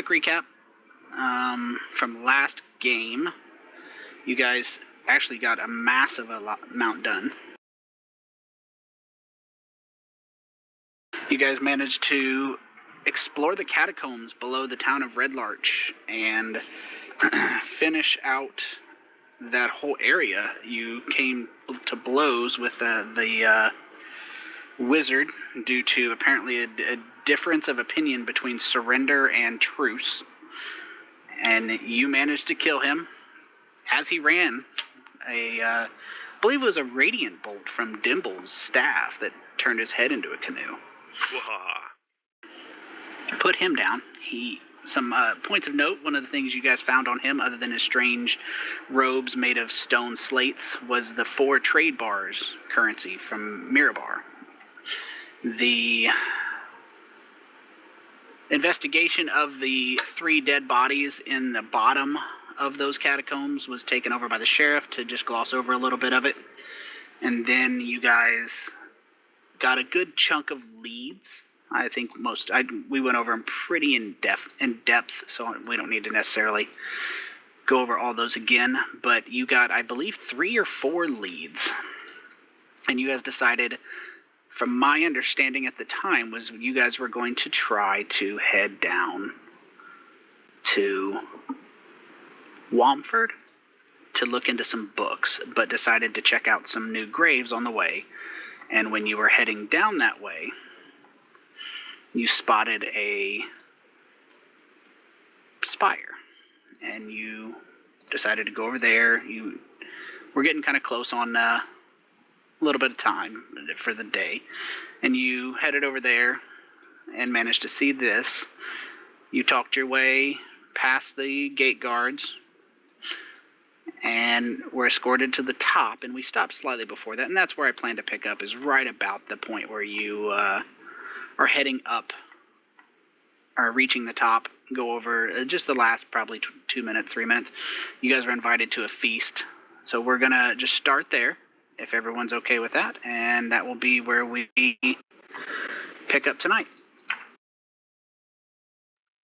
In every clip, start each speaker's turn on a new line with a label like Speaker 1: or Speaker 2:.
Speaker 1: quick recap from last game. You guys actually got a massive amount done. You guys managed to explore the catacombs below the town of Red Larch and finish out that whole area. You came to blows with the wizard due to apparently a difference of opinion between surrender and truce. And you managed to kill him. As he ran, I believe it was a radiant bolt from Dimble's staff that turned his head into a canoe. Put him down. Some points of note, one of the things you guys found on him, other than his strange robes made of stone slates, was the 4 trade bars currency from Mirabar. The investigation of the 3 dead bodies in the bottom of those catacombs was taken over by the sheriff to just gloss over a little bit of it. And then you guys got a good chunk of leads. I think we went over them pretty in depth, so we don't need to necessarily go over all those again. But you got, I believe, 3 or 4 leads. And you guys decided, from my understanding at the time, was you guys were going to try to head down to Wamford to look into some books, but decided to check out some new graves on the way. And when you were heading down that way, you spotted a spire, and you decided to go over there. You were getting kind of close on a little bit of time for the day, and you headed over there and managed to see this. You talked your way past the gate guards and were escorted to the top, and we stopped slightly before that, and that's where I plan to pick up, is right about the point where you are heading up, or reaching the top, go over just the last probably 2 minutes, 3 minutes. You guys were invited to a feast, so we're going to just start there, if everyone's okay with that, and that will be where we pick up tonight.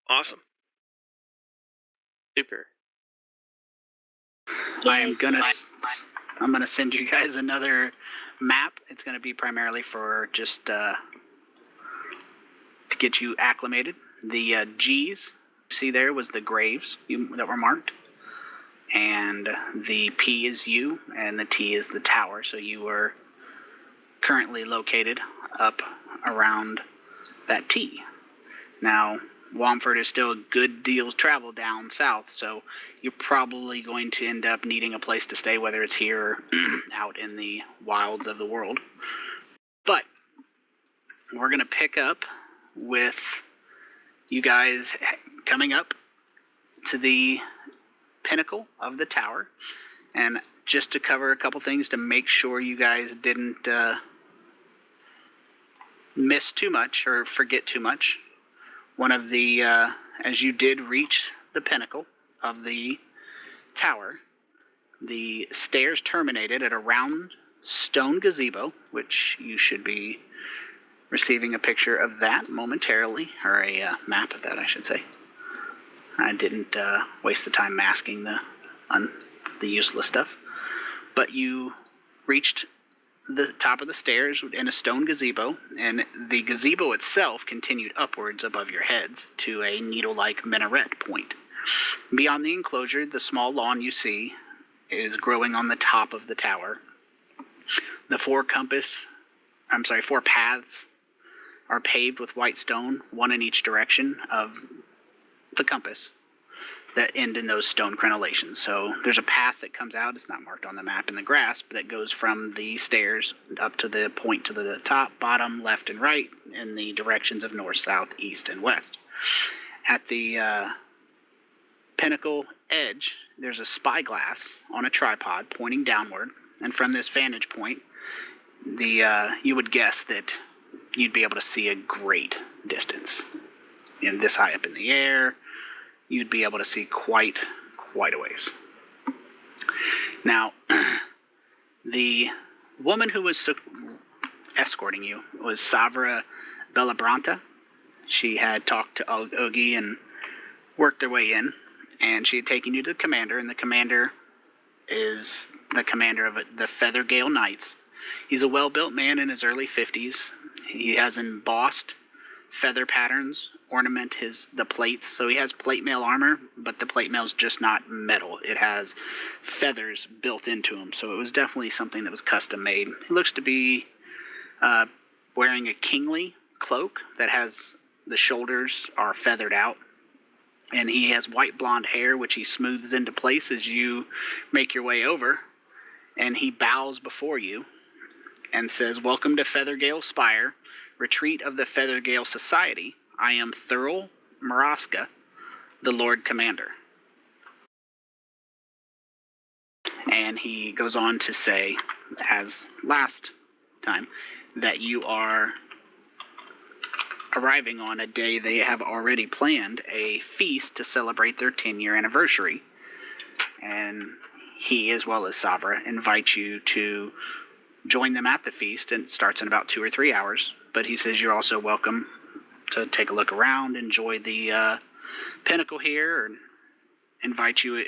Speaker 2: Awesome. Super.
Speaker 1: I'm gonna send you guys another map. It's gonna be primarily for just to get you acclimated. The G's you see there was the graves that were marked, and the P is you, and the T is the tower. So you were currently located up around that T. Now, Wamford is still a good deal travel down south, so you're probably going to end up needing a place to stay, whether it's here or out in the wilds of the world. But we're going to pick up with you guys coming up to the pinnacle of the tower, and just to cover a couple things to make sure you guys didn't miss too much or forget too much. One of the, as you did reach the pinnacle of the tower, the stairs terminated at a round stone gazebo, which you should be receiving a picture of that momentarily, or a map of that, I should say. I didn't waste the time masking the useless stuff. But you reached the top of the stairs in a stone gazebo, and the gazebo itself continued upwards above your heads to a needle-like minaret point. Beyond the enclosure, the small lawn you see is growing on the top of the tower. The 4 paths are paved with white stone, one in each direction of the compass, that end in those stone crenellations. So there's a path that comes out, it's not marked on the map in the grass, but that goes from the stairs up to the point to the top, bottom, left, and right in the directions of north, south, east, and west. At the pinnacle edge, there's a spyglass on a tripod pointing downward, and from this vantage point, you would guess that you'd be able to see a great distance. This high up in the air, you'd be able to see quite a ways. Now, the woman who was escorting you was Savra Bellabranta. She had talked to Ogi and work their way in, and she had taken you to the commander, and the commander is the commander of the Feathergale Knights. He's a well-built man in his early 50s. He has embossed feather patterns ornament the plates. So he has plate mail armor, but the plate mail's just not metal. It has feathers built into him. So it was definitely something that was custom made. He looks to be wearing a kingly cloak that has the shoulders are feathered out. And he has white blonde hair, which he smooths into place as you make your way over. And he bows before you and says, "Welcome to Feathergale Spire, retreat of the Feathergale Society. I am Thurl Maraska, the Lord Commander." And he goes on to say, as last time, that you are arriving on a day they have already planned a feast to celebrate their 10-year anniversary. And he, as well as Sabra, invite you to join them at the feast, and it starts in about 2 or 3 hours. But he says you're also welcome to take a look around, enjoy the pinnacle here, and invite you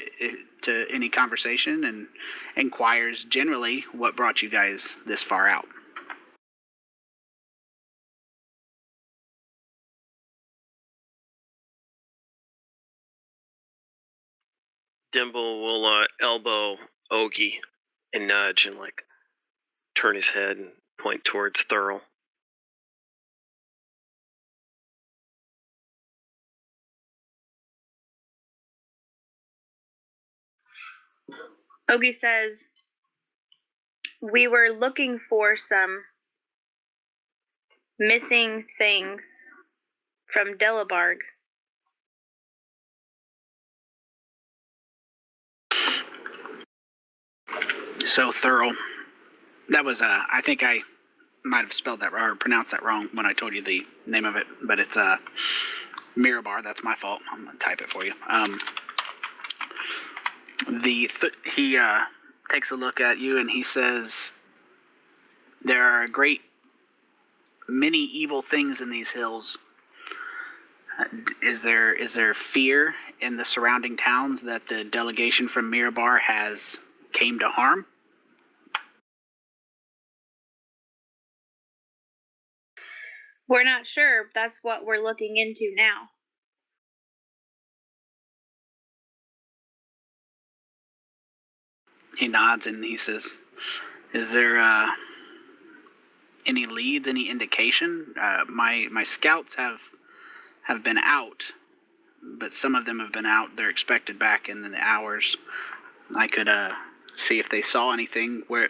Speaker 1: to any conversation, and inquires generally what brought you guys this far out.
Speaker 2: Dimble will elbow Ogie and nudge and like turn his head and point towards Thurl.
Speaker 3: Ogie says, "We were looking for some missing things from Delabarg."
Speaker 1: So Thurl, that was I think I might have spelled that or pronounced that wrong when I told you the name of it, but it's Mirabar. That's my fault. I'm gonna type it for you. He takes a look at you and he says, "There are a great many evil things in these hills. Is there fear in the surrounding towns that the delegation from Mirabar has came to harm?"
Speaker 3: We're not sure. That's what we're looking into now.
Speaker 1: He nods and he says, "Is there any leads, any indication? My scouts have been out, but some of them have been out. They're expected back in the hours. I could see if they saw anything. Where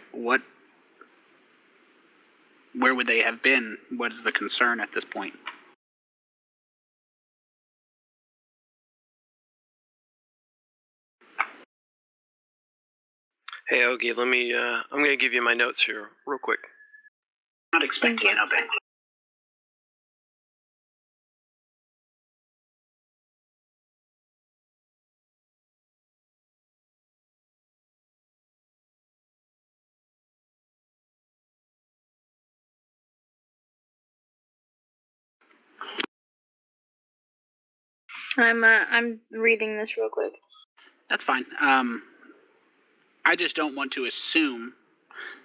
Speaker 1: would they have been? What is the concern at this point?"
Speaker 2: Hey Ogie, let me. I'm gonna give you my notes here real quick.
Speaker 1: Not expecting an open.
Speaker 3: I'm reading this real quick.
Speaker 1: That's fine. I just don't want to assume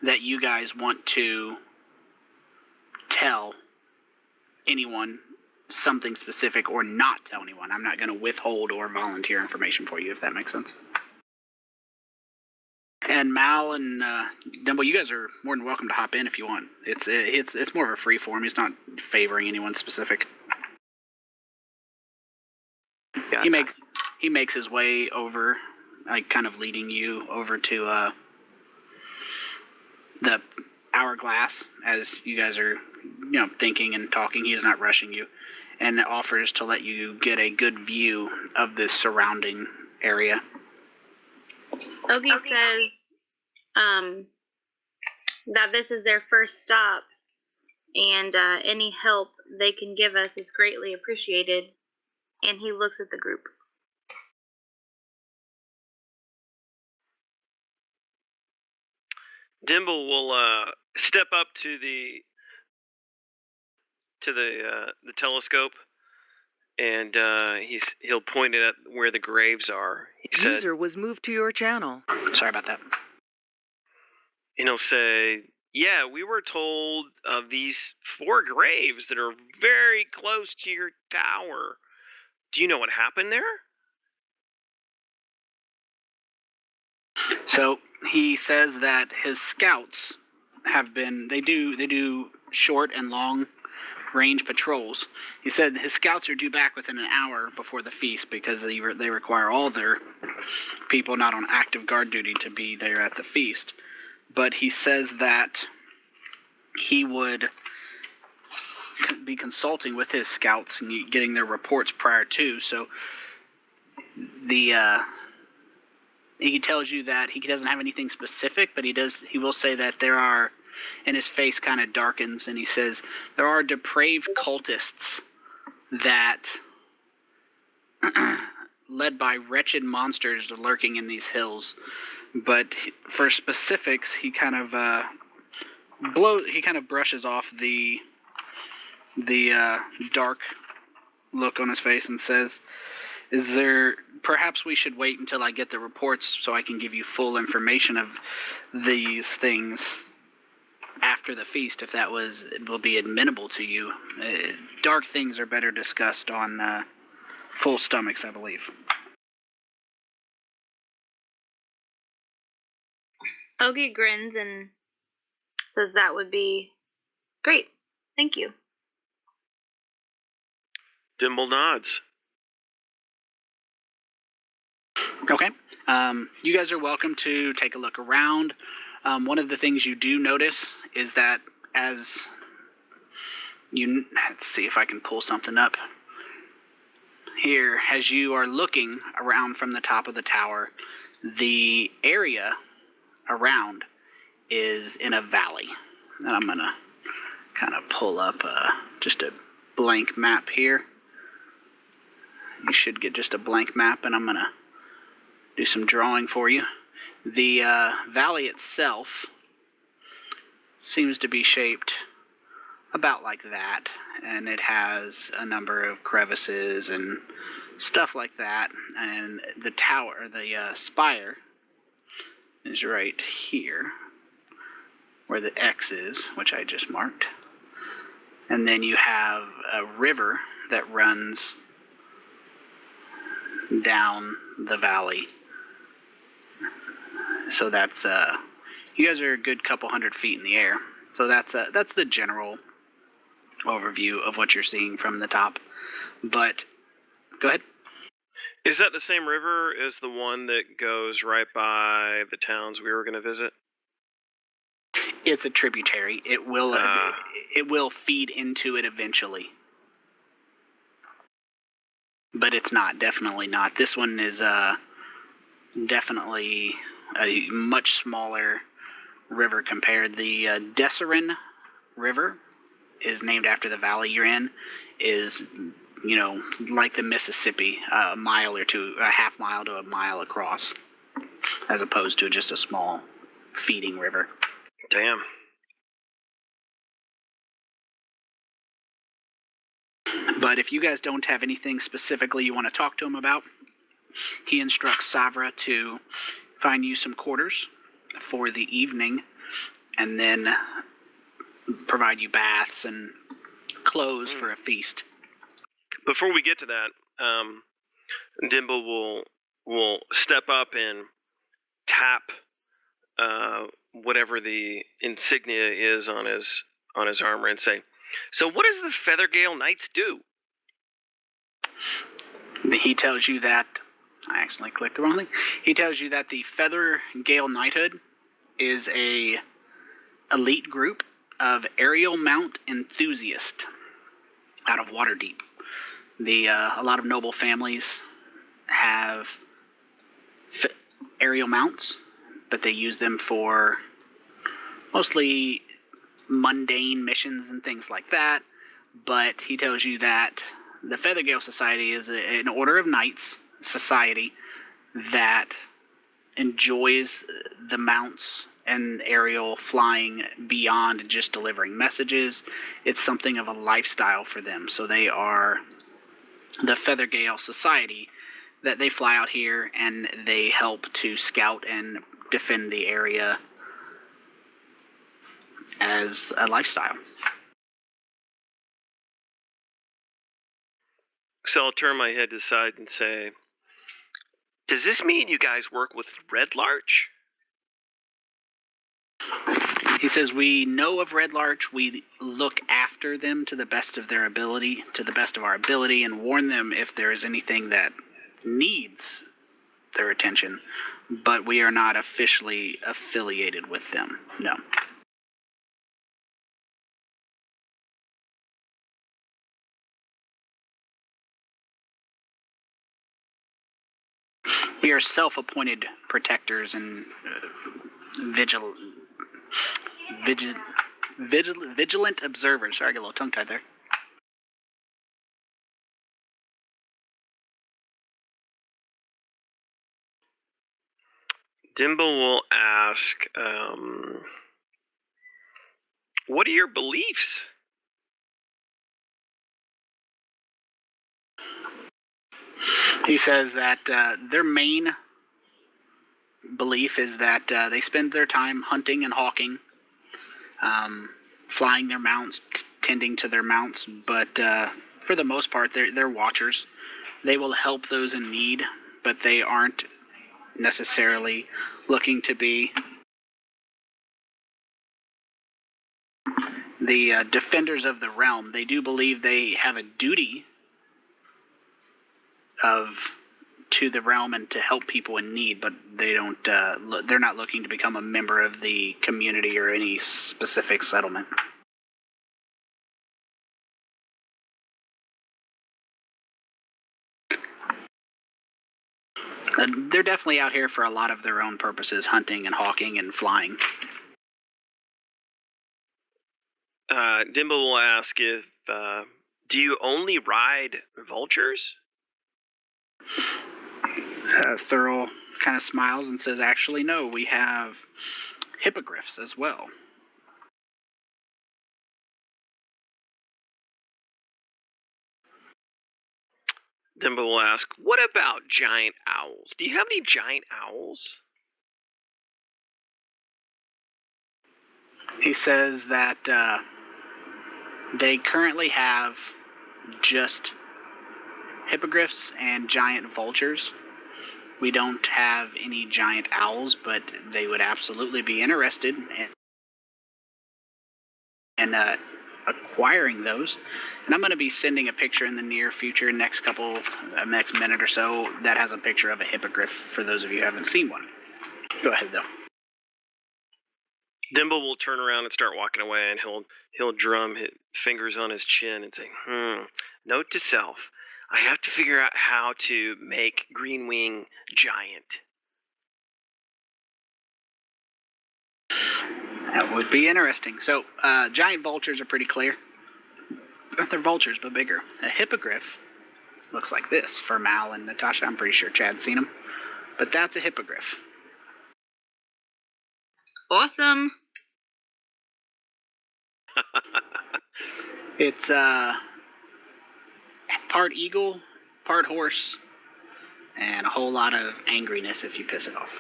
Speaker 1: that you guys want to tell anyone something specific or not tell anyone. I'm not going to withhold or volunteer information for you, if that makes sense. And Mal and Dumbo, you guys are more than welcome to hop in if you want. It's more of a free form. He's not favoring anyone specific.
Speaker 2: Yeah,
Speaker 1: He makes his way over, like kind of leading you over to the hourglass as you guys are, thinking and talking. He is not rushing you, and offers to let you get a good view of the surrounding area.
Speaker 3: Ogie says that this is their first stop, and any help they can give us is greatly appreciated. And he looks at the group.
Speaker 2: Dimble will step up to the telescope and he'll point it at where the graves are. He said,
Speaker 4: User was moved to your channel.
Speaker 1: Sorry about that.
Speaker 2: and he'll say, "Yeah, we were told of these 4 graves that are very close to your tower. Do you know what happened there?"
Speaker 1: So he says that his scouts have been they do short and long range patrols. He said his scouts are due back within an hour before the feast because they require all their people not on active guard duty to be there at the feast. But he says that he would be consulting with his scouts and getting their reports prior to. So he tells you that he doesn't have anything specific, but he will say that there are, and his face kind of darkens, and he says there are depraved cultists that led by wretched monsters lurking in these hills. But for specifics, he kind of brushes off the dark look on his face and says, perhaps we should wait until I get the reports so I can give you full information of these things after the feast, if that will be admissible to you. Dark things are better discussed on full stomachs, I believe.
Speaker 3: Ogie grins and says that would be great. Thank you.
Speaker 2: Dimble nods.
Speaker 1: Okay. You guys are welcome to take a look around. One of the things you do notice is that let's see if I can pull something up here. As you are looking around from the top of the tower, the area around is in a valley. And I'm going to kind of pull up just a blank map here. You should get just a blank map, and I'm going to do some drawing for you. The valley itself seems to be shaped about like that, and it has a number of crevices and stuff like that. And the tower, the spire, is right here, where the X is, which I just marked. And then you have a river that runs down the valley. So that's you guys are a good couple 100 feet in the air. So that's the general overview of what you're seeing from the top. But go ahead.
Speaker 2: Is that the same river as the one that goes right by the towns we were going to visit?
Speaker 1: It's a tributary. It will feed into it eventually. But it's not, definitely not. This one is definitely a much smaller river compared. The Desserin River is named after the valley you're in. Is, like the Mississippi, a mile or two, a half mile to a mile across, as opposed to just a small feeding river.
Speaker 2: Damn.
Speaker 1: But if you guys don't have anything specifically you want to talk to him about, he instructs Savra to find you some quarters for the evening, and then provide you baths and clothes for a feast.
Speaker 2: Before we get to that, Dimble will step up and tap whatever the insignia is on his armor and say, "So what does the Feathergale Knights do?"
Speaker 1: He tells you that I accidentally clicked the wrong thing. He tells you that the Feathergale Knighthood is a elite group of aerial mount enthusiasts out of Waterdeep. A lot of noble families have aerial mounts, but they use them for mostly mundane missions and things like that. But he tells you that the Feathergale Society is an order of knights society that enjoys the mounts and aerial flying beyond just delivering messages. It's something of a lifestyle for them. So they are the Feathergale Society, that they fly out here and they help to scout and defend the area as a lifestyle.
Speaker 2: So I'll turn my head to the side and say, does this mean you guys work with Red Larch?
Speaker 1: He says, we know of Red Larch. We look after them to the best of their ability, to the best of our ability, and warn them if there is anything that needs their attention. But we are not officially affiliated with them. No. We are self-appointed protectors and vigilant observers. Sorry, I got a little tongue-tied there.
Speaker 2: Dimble will ask, what are your beliefs?
Speaker 1: He says that their main belief is that they spend their time hunting and hawking, flying their mounts, tending to their mounts, but for the most part, they're watchers. They will help those in need, but they aren't necessarily looking to be the defenders of the realm. They do believe they have a duty to the realm and to help people in need, but they don't. They're not looking to become a member of the community or any specific settlement. They're definitely out here for a lot of their own purposes, hunting and hawking and flying.
Speaker 2: Dimble will ask if, do you only ride vultures?
Speaker 1: Thurl kind of smiles and says, actually, no, we have hippogriffs as well.
Speaker 2: Dimble will ask, what about giant owls? Do you have any giant owls?
Speaker 1: He says that they currently have just hippogriffs and giant vultures. We don't have any giant owls, but they would absolutely be interested in acquiring those. And I'm going to be sending a picture in the near future, next minute or so, that has a picture of a hippogriff for those of you who haven't seen one. Go ahead, though.
Speaker 2: Dimble will turn around and start walking away, and he'll drum his fingers on his chin and say, note to self, I have to figure out how to make Greenwing giant.
Speaker 1: That would be interesting. So, giant vultures are pretty clear. They're vultures, but bigger. A hippogriff looks like this for Mal and Natasha. I'm pretty sure Chad's seen them. But that's a hippogriff.
Speaker 3: Awesome.
Speaker 1: It's part eagle, part horse, and a whole lot of angriness if you piss it off.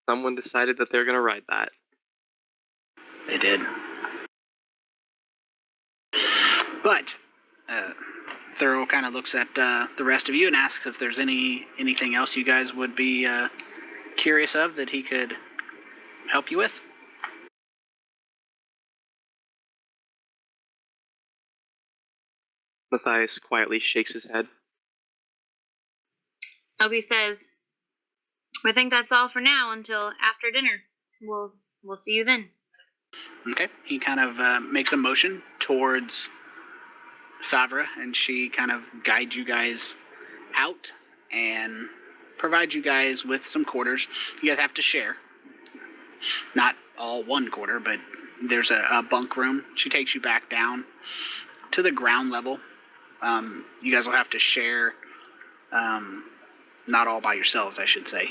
Speaker 5: Someone decided that they're going to ride that.
Speaker 1: They did. But Thurl kind of looks at the rest of you and asks if there's anything else you guys would be curious of that he could help you with.
Speaker 5: Matthias quietly shakes his head.
Speaker 3: Obi says, I think that's all for now until after dinner. We'll see you then.
Speaker 1: Okay. He kind of makes a motion towards Savra, and she kind of guides you guys out and provides you guys with some quarters. You guys have to share. Not all one quarter, but there's a bunk room. She takes you back down to the ground level. You guys will have to share, not all by yourselves, I should say.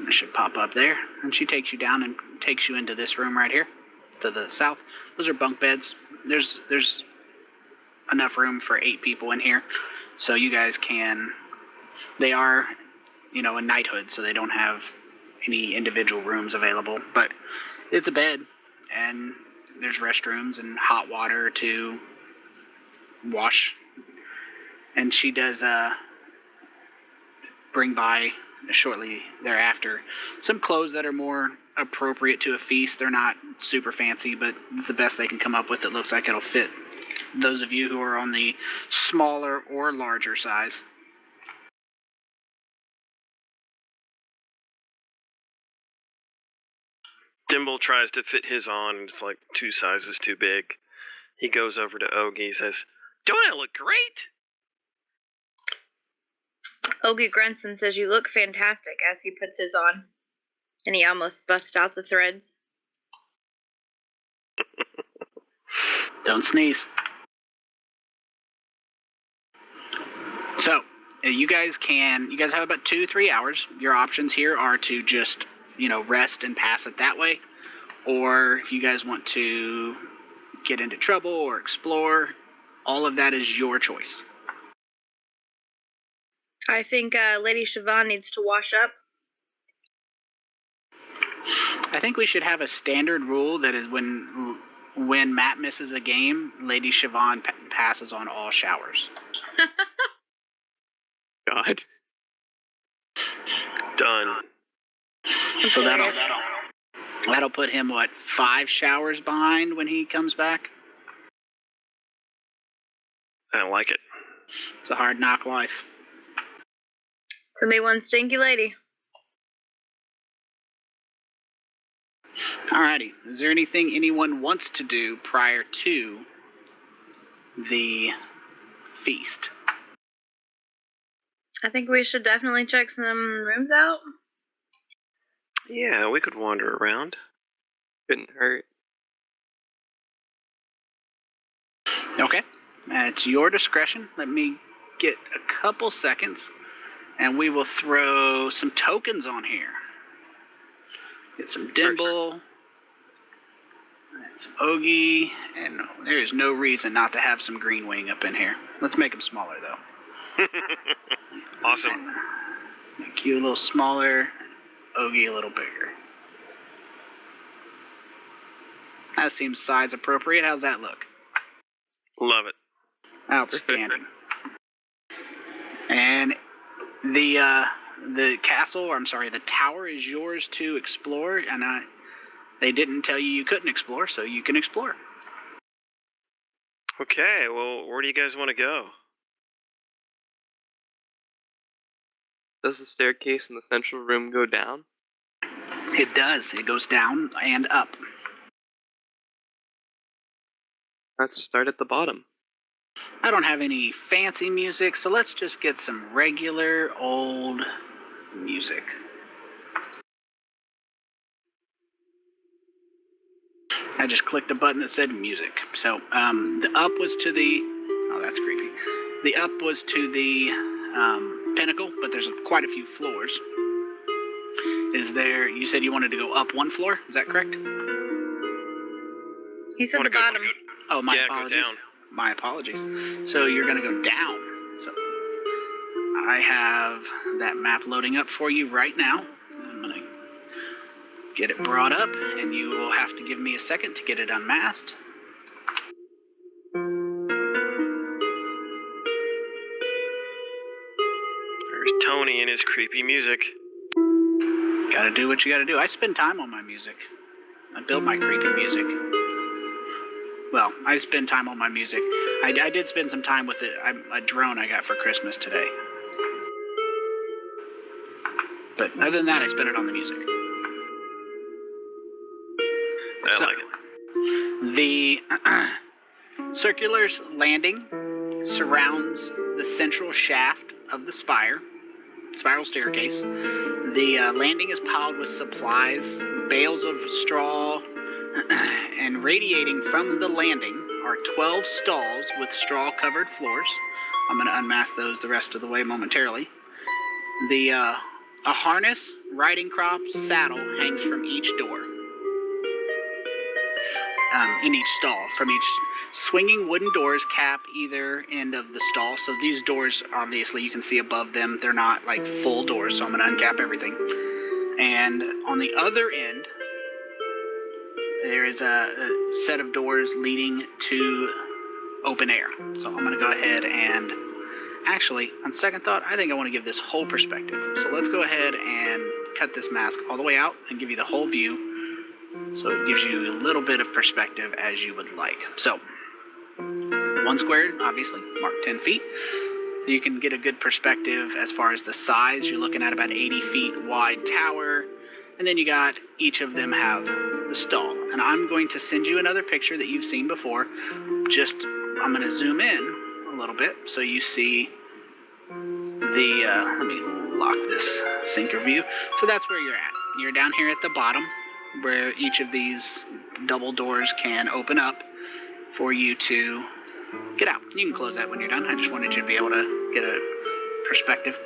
Speaker 1: It should pop up there. And she takes you down and takes you into this room right here to the south. Those are bunk beds. There's enough room for 8 people in here, so you guys can. They are, a knighthood, so they don't have any individual rooms available, but it's a bed, and there's restrooms and hot water to wash. And she does bring by shortly thereafter some clothes that are more appropriate to a feast. They're not super fancy, but it's the best they can come up with. It looks like it'll fit those of you who are on the smaller or larger size.
Speaker 2: Dimble tries to fit his on, and it's like 2 sizes too big. He goes over to Ogie, says, "Don't I look great?"
Speaker 3: Ogie grunts and says, "You look fantastic," as he puts his on. And he almost busts out the threads.
Speaker 1: Don't sneeze. So, you guys have about 2-3 hours. Your options here are to just, rest and pass it that way. Or if you guys want to get into trouble or explore, all of that is your choice.
Speaker 3: I think Lady Siobhan needs to wash up.
Speaker 1: I think we should have a standard rule that is when Matt misses a game, Lady Siobhan passes on all showers.
Speaker 5: God.
Speaker 2: Done.
Speaker 1: So that'll put him 5 showers behind when he comes back.
Speaker 2: I like it.
Speaker 1: It's a hard knock life.
Speaker 3: Somebody one stinky lady.
Speaker 1: Alrighty. Is there anything anyone wants to do prior to the feast?
Speaker 3: I think we should definitely check some rooms out.
Speaker 2: Yeah, we could wander around.
Speaker 5: Couldn't hurt.
Speaker 1: Okay. It's your discretion. Let me get a couple seconds, and we will throw some tokens on here. Get some Dimble, and some Ogie, and there is no reason not to have some Green Wing up in here. Let's make them smaller, though.
Speaker 2: Awesome.
Speaker 1: Make you a little smaller, Ogie a little bigger. That seems size appropriate. How's that look?
Speaker 2: Love it.
Speaker 1: Outstanding. And the castle, or I'm sorry, the tower is yours to explore, and they didn't tell you couldn't explore, so you can explore.
Speaker 2: Okay, well, where do you guys want to go?
Speaker 5: Does the staircase in the central room go down?
Speaker 1: It does. It goes down and up.
Speaker 5: Let's start at the bottom.
Speaker 1: I don't have any fancy music, so let's just get some regular old music. I just clicked a button that said music. So the up was to the... Oh, that's creepy. The up was to the pinnacle, but there's quite a few floors. You said you wanted to go up 1 floor? Is that correct?
Speaker 3: He said
Speaker 2: Wanna
Speaker 3: the
Speaker 2: go-
Speaker 3: bottom.
Speaker 1: Oh, my
Speaker 2: Yeah, go
Speaker 1: apologies.
Speaker 2: down.
Speaker 1: My apologies. So you're going to go down. So I have that map loading up for you right now. I'm going to get it brought up, and you will have to give me a second to get it unmasked.
Speaker 2: There's Tony and his creepy music.
Speaker 1: Gotta do what you gotta do. I spend time on my music. I build my creepy music. Well, I spend time on my music. I did spend some time with it. A drone I got for Christmas today. But other than that, I spend it on the music.
Speaker 2: I
Speaker 1: So-
Speaker 2: like it.
Speaker 1: The circular landing surrounds the central shaft of the spiral staircase. The landing is piled with supplies, bales of straw, and radiating from the landing are 12 stalls with straw-covered floors. I'm going to unmask those the rest of the way momentarily. A harness, riding crop, saddle hangs from each door. in each stall. From each swinging wooden doors cap either end of the stall. So these doors, obviously, you can see above them. They're not like full doors, so I'm going to uncap everything. And on the other end, there is a set of doors leading to open air. So I'm going to go ahead and actually, on second thought, I think I want to give this whole perspective. So let's go ahead and cut this mask all the way out and give you the whole view. So it gives you a little bit of perspective as you would like. So, one square, obviously, marked 10 feet. So you can get a good perspective as far as the size. You're looking at about 80 feet wide tower. And then you got each of them have the stall. And I'm going to send you another picture that you've seen before. I'm going to zoom in a little bit so you see let me lock this sinker view. So that's where you're at. You're down here at the bottom where each of these double doors can open up for you to get out. You can close that when you're done. I just wanted you to be able to get a perspective.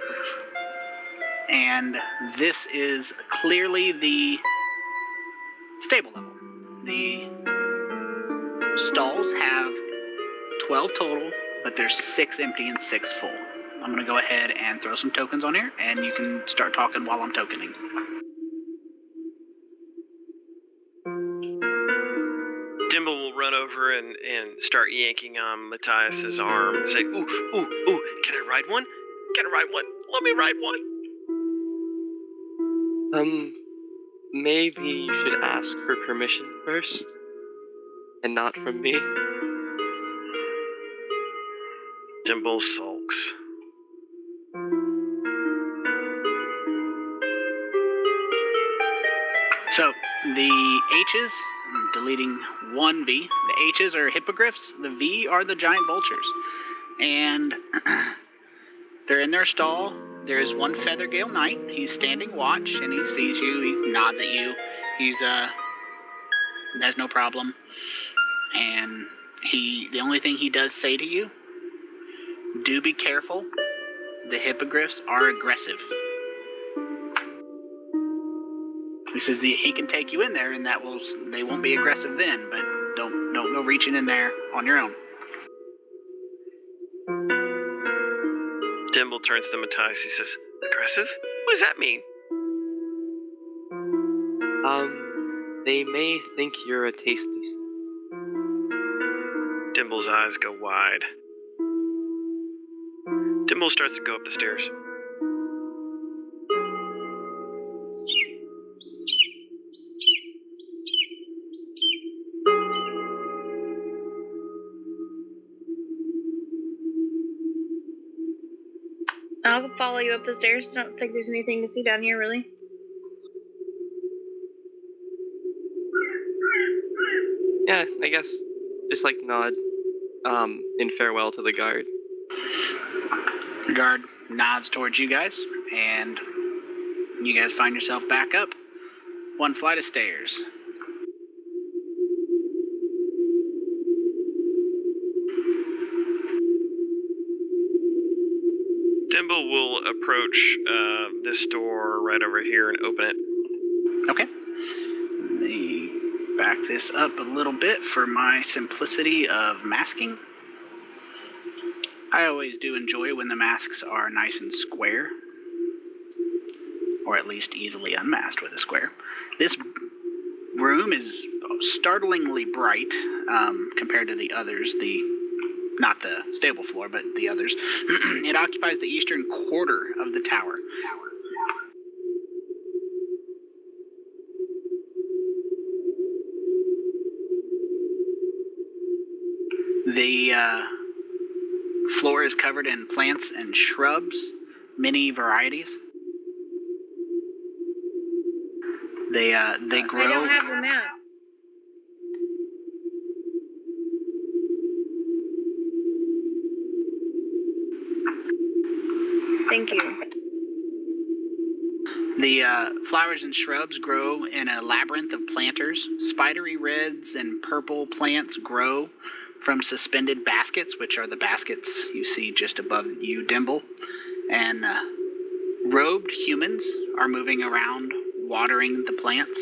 Speaker 1: And this is clearly the stable level. The stalls have 12 total, but there's 6 empty and 6 full. I'm going to go ahead and throw some tokens on here, and you can start talking while I'm tokening.
Speaker 2: Dimble will run over and start yanking on Matthias's arm and say, ooh, can I ride one? Can I ride one? Let me ride one.
Speaker 5: Maybe you should ask for permission first, and not from me.
Speaker 2: Dimble sulks.
Speaker 1: So, the H's, I'm deleting one V. The H's are hippogriffs, the V are the giant vultures. And they're in their stall. There is one Feathergale Knight. He's standing watch, and he sees you. He nods at you. He's has no problem. And the only thing he does say to you, do be careful. The hippogriffs are aggressive. He says he can take you in there, and they won't be aggressive then, but don't go reaching in there on your own.
Speaker 2: Dimble turns to Matthias. He says, aggressive? What does that mean?
Speaker 5: They may think you're a tasty snack.
Speaker 2: Dimble's eyes go wide. Dimble starts to go up the stairs.
Speaker 3: I'll follow you up the stairs. I don't think there's anything to see down here, really.
Speaker 5: Yeah, I guess. Just like nod, in farewell to the guard.
Speaker 1: The guard nods towards you guys, and you guys find yourself back up one flight of stairs.
Speaker 2: Dimble will approach this door right over here and open it.
Speaker 1: Okay. Let me back this up a little bit for my simplicity of masking. I always do enjoy when the masks are nice and square, or at least easily unmasked with a square. This room is startlingly bright compared to the others, not the stable floor, but the others. It occupies the eastern quarter of the tower. The floor is covered in plants and shrubs, many varieties. They grow.
Speaker 3: I don't have the map. Thank you.
Speaker 1: The flowers and shrubs grow in a labyrinth of planters. Spidery reds and purple plants grow from suspended baskets, which are the baskets you see just above you, Dimble. And robed humans are moving around, watering the plants.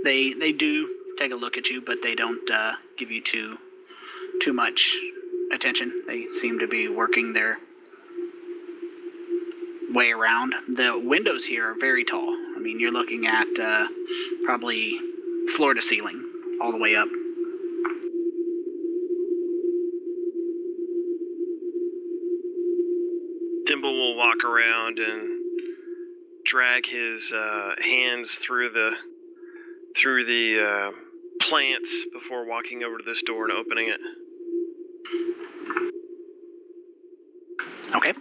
Speaker 1: They do take a look at you, but they don't give you too much attention. They seem to be working their way around. The windows here are very tall. I mean, you're looking at probably floor to ceiling, all the way up.
Speaker 2: Dimble will walk around and drag his hands through the plants before walking over to this door and opening it.
Speaker 1: Okay.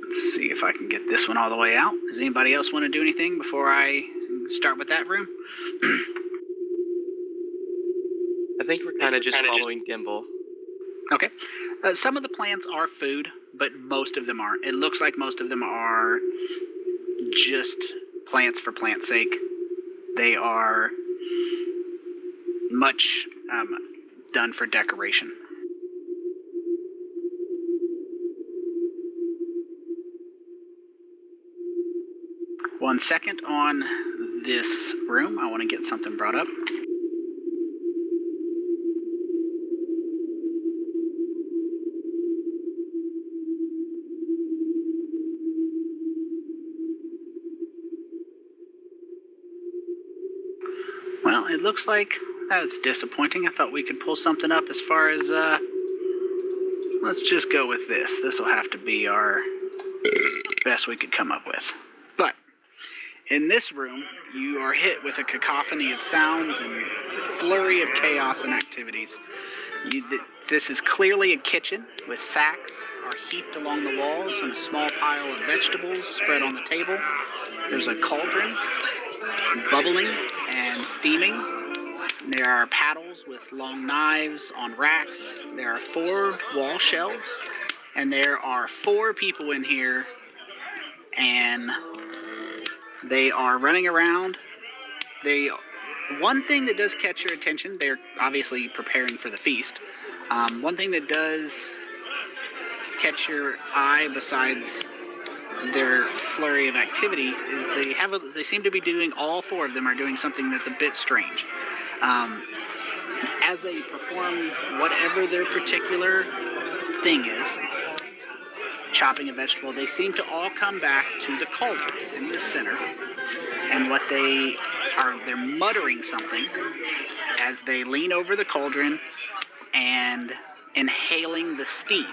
Speaker 1: Let's see if I can get this one all the way out. Does anybody else want to do anything before I start with that room?
Speaker 5: I think we're kind of just following Dimble.
Speaker 1: Okay. Some of the plants are food, but most of them aren't. It looks like most of them are just plants for plant's sake. They are much done for decoration. One second on this room. I want to get something brought up. Well, it looks like that's disappointing. I thought we could pull something up as far as, let's just go with this. This will have to be our best we could come up with. But in this room, you are hit with a cacophony of sounds and flurry of chaos and activities. This is clearly a kitchen, with sacks are heaped along the walls and a small pile of vegetables spread on the table. There's a cauldron bubbling and steaming. There are paddles with long knives on racks. There are 4 wall shelves, and there are 4 people in here, and they are running around. One thing that does catch your attention, they're obviously preparing for the feast. One thing that does catch your eye besides their flurry of activity is they seem to be doing, all 4 of them are doing something that's a bit strange. As they perform whatever their particular thing is, chopping a vegetable, they seem to all come back to the cauldron in the center, and they're muttering something as they lean over the cauldron and inhaling the steam.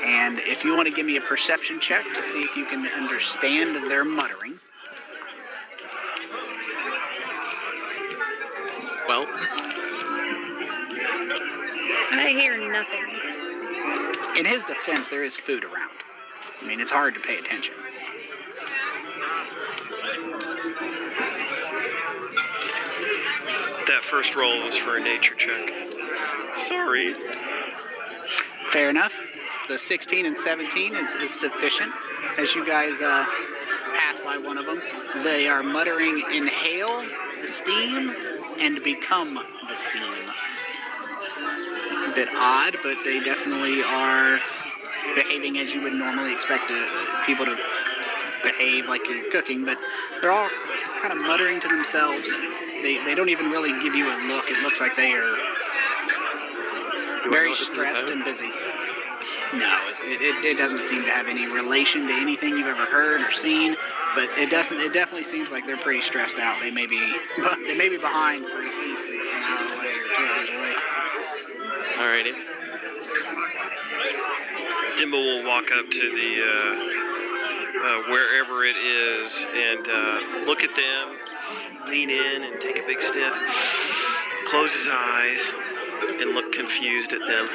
Speaker 1: And if you want to give me a perception check to see if you can understand their muttering.
Speaker 5: Well,
Speaker 3: I hear nothing.
Speaker 1: In his defense, there is food around. I mean, it's hard to pay attention.
Speaker 2: That first roll was for a nature check. Sorry.
Speaker 1: Fair enough. The 16 and 17 is sufficient. As you guys pass by one of them, they are muttering, "Inhale the steam and become the steam." A bit odd, but they definitely are behaving as you would normally expect people to behave like you're cooking, but they're all kind of muttering to themselves. They don't even really give you a look. It looks like they are very stressed and busy. No, it doesn't seem to have any relation to anything you've ever heard or seen, but it definitely seems like they're pretty stressed out. They may be behind for a feast that's an hour away or 2 hours away.
Speaker 5: alrighty.
Speaker 2: Dimble will walk up to the wherever it is and look at them, lean in and take a big sniff, close his eyes, and look confused at them.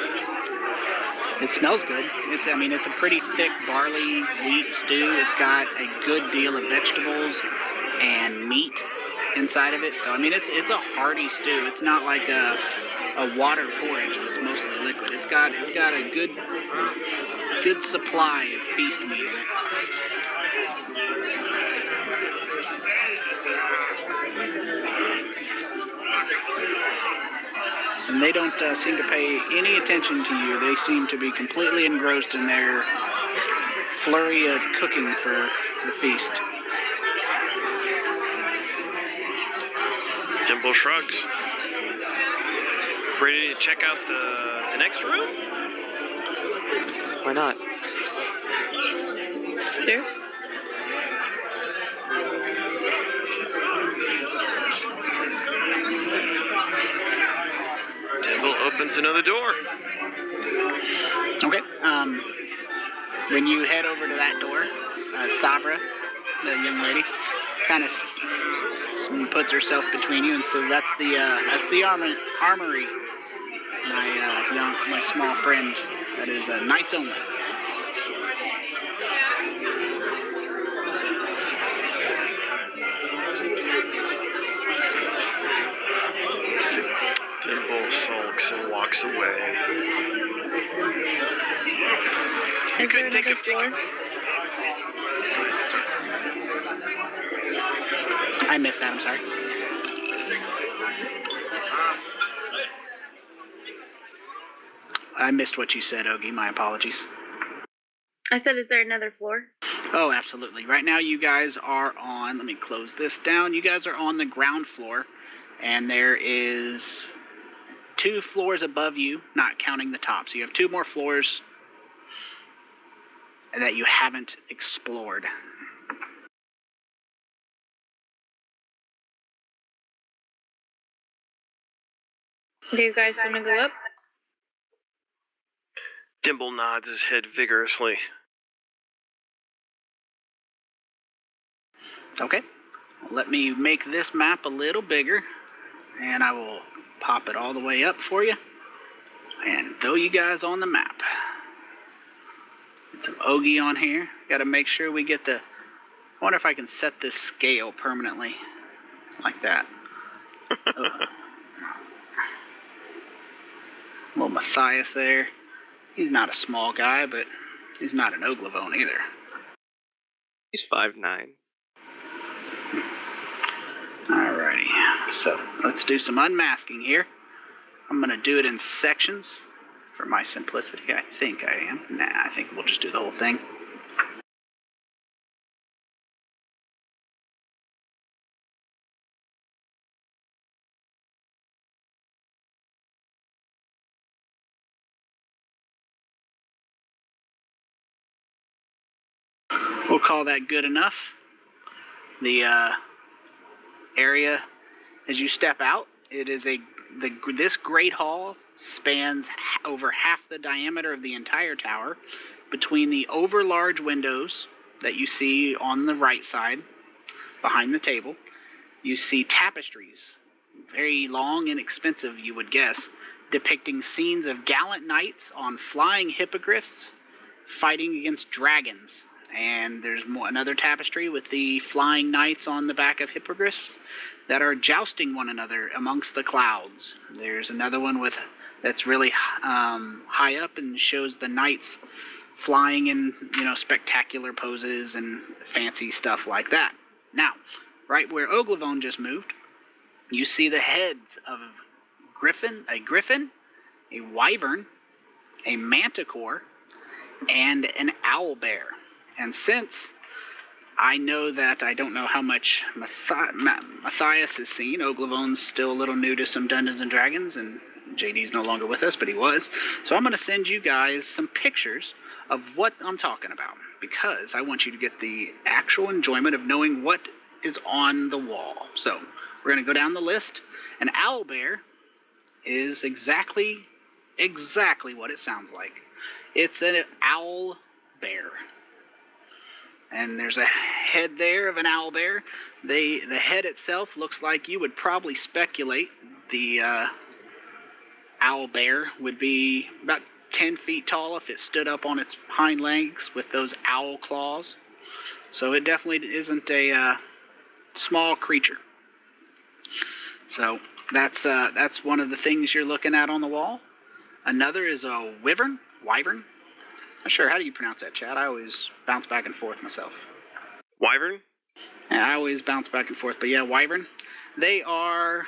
Speaker 1: It smells good. It's a pretty thick barley wheat stew. It's got a good deal of vegetables and meat inside of it. So it's a hearty stew. It's not like a water porridge that's mostly liquid. It's got a good supply of feast meat in it. And they don't seem to pay any attention to you. They seem to be completely engrossed in their flurry of cooking for the feast.
Speaker 2: Dimble shrugs. Ready to check out the next room?
Speaker 5: Why not?
Speaker 3: Sure.
Speaker 2: Dimble opens another door.
Speaker 1: Okay. When you head over to that door, Sabra, the young lady, kind of puts herself between you, and so that's the armory. My small friend. That is knights only.
Speaker 2: Dimble sulks and walks away.
Speaker 3: Is there
Speaker 2: couldn't take
Speaker 3: another
Speaker 2: a-
Speaker 3: floor?
Speaker 1: I missed that. I'm sorry. I missed what you said, Ogie. My apologies.
Speaker 3: I said, is there another floor?
Speaker 1: Oh, absolutely. Right now, you guys are on. Let me close this down. You guys are on the ground floor, and there is 2 floors above you, not counting the top. So you have 2 more floors that you haven't explored.
Speaker 3: Do you guys want to go up?
Speaker 2: Dimble nods his head vigorously.
Speaker 1: Okay. Well, let me make this map a little bigger, and I will pop it all the way up for you and throw you guys on the map. Get some Ogie on here. Got to make sure we get the... I wonder if I can set this scale permanently like that. Little Matthias there. He's not a small guy, but he's not an Oglavone either.
Speaker 5: He's 5'9".
Speaker 1: Alrighty, so let's do some unmasking here. I'm going to do it in sections for my simplicity. I think I am. Nah, I think we'll just do the whole thing. We'll call that good enough. The area, as you step out, it is this great hall spans over half the diameter of the entire tower. Between the over-large windows that you see on the right side, behind the table, you see tapestries, very long and expensive, you would guess, depicting scenes of gallant knights on flying hippogriffs fighting against dragons. And there's another tapestry with the flying knights on the back of hippogriffs that are jousting one another amongst the clouds. There's another one that's really high up and shows the knights flying in, spectacular poses and fancy stuff like that. Now, right where Oglavone just moved, you see the heads of a griffin, a wyvern, a manticore, and an owlbear. And since I know that I don't know how much Matthias has seen, Oglavone's still a little new to some Dungeons and Dragons, and JD's no longer with us, but he was. So I'm going to send you guys some pictures of what I'm talking about, because I want you to get the actual enjoyment of knowing what is on the wall. So we're going to go down the list. An owlbear is exactly what it sounds like. It's an owl bear. And there's a head there of an owlbear. The head itself looks like you would probably speculate the owlbear would be about 10 feet tall if it stood up on its hind legs with those owl claws. So it definitely isn't a small creature. So that's one of the things you're looking at on the wall. Another is a wyvern. Not sure, how do you pronounce that, Chad? I always bounce back and forth myself.
Speaker 2: Wyvern?
Speaker 1: Yeah, I always bounce back and forth, but yeah, wyvern. They are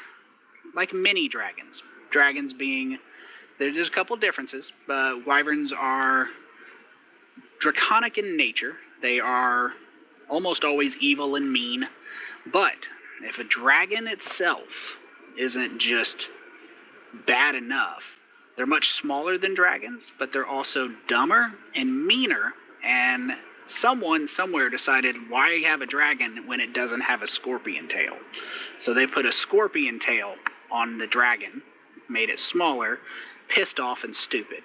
Speaker 1: like mini dragons. Dragons being, there's a couple differences, but wyverns are draconic in nature. They are almost always evil and mean. But if a dragon itself isn't just bad enough. They're much smaller than dragons, but they're also dumber and meaner. And someone somewhere decided, why have a dragon when it doesn't have a scorpion tail? So they put a scorpion tail on the dragon, made it smaller, pissed off and stupid.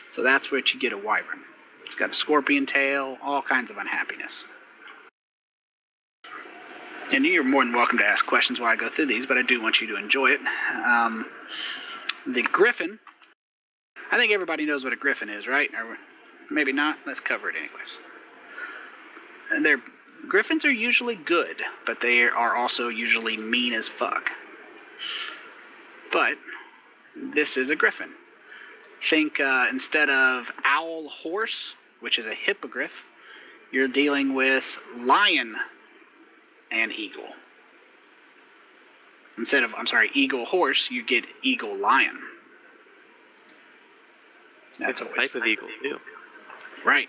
Speaker 1: So that's what you get a wyvern. It's got a scorpion tail, all kinds of unhappiness. And you're more than welcome to ask questions while I go through these, but I do want you to enjoy it. The griffin, I think everybody knows what a griffin is, right? Or maybe not. Let's cover it anyways. And griffins are usually good, but they are also usually mean as fuck. But this is a griffin. Think instead of owl horse, which is a hippogriff, you're dealing with lion and eagle. Instead of, eagle horse, you get eagle lion.
Speaker 5: That's a type of eagle, too.
Speaker 1: Right.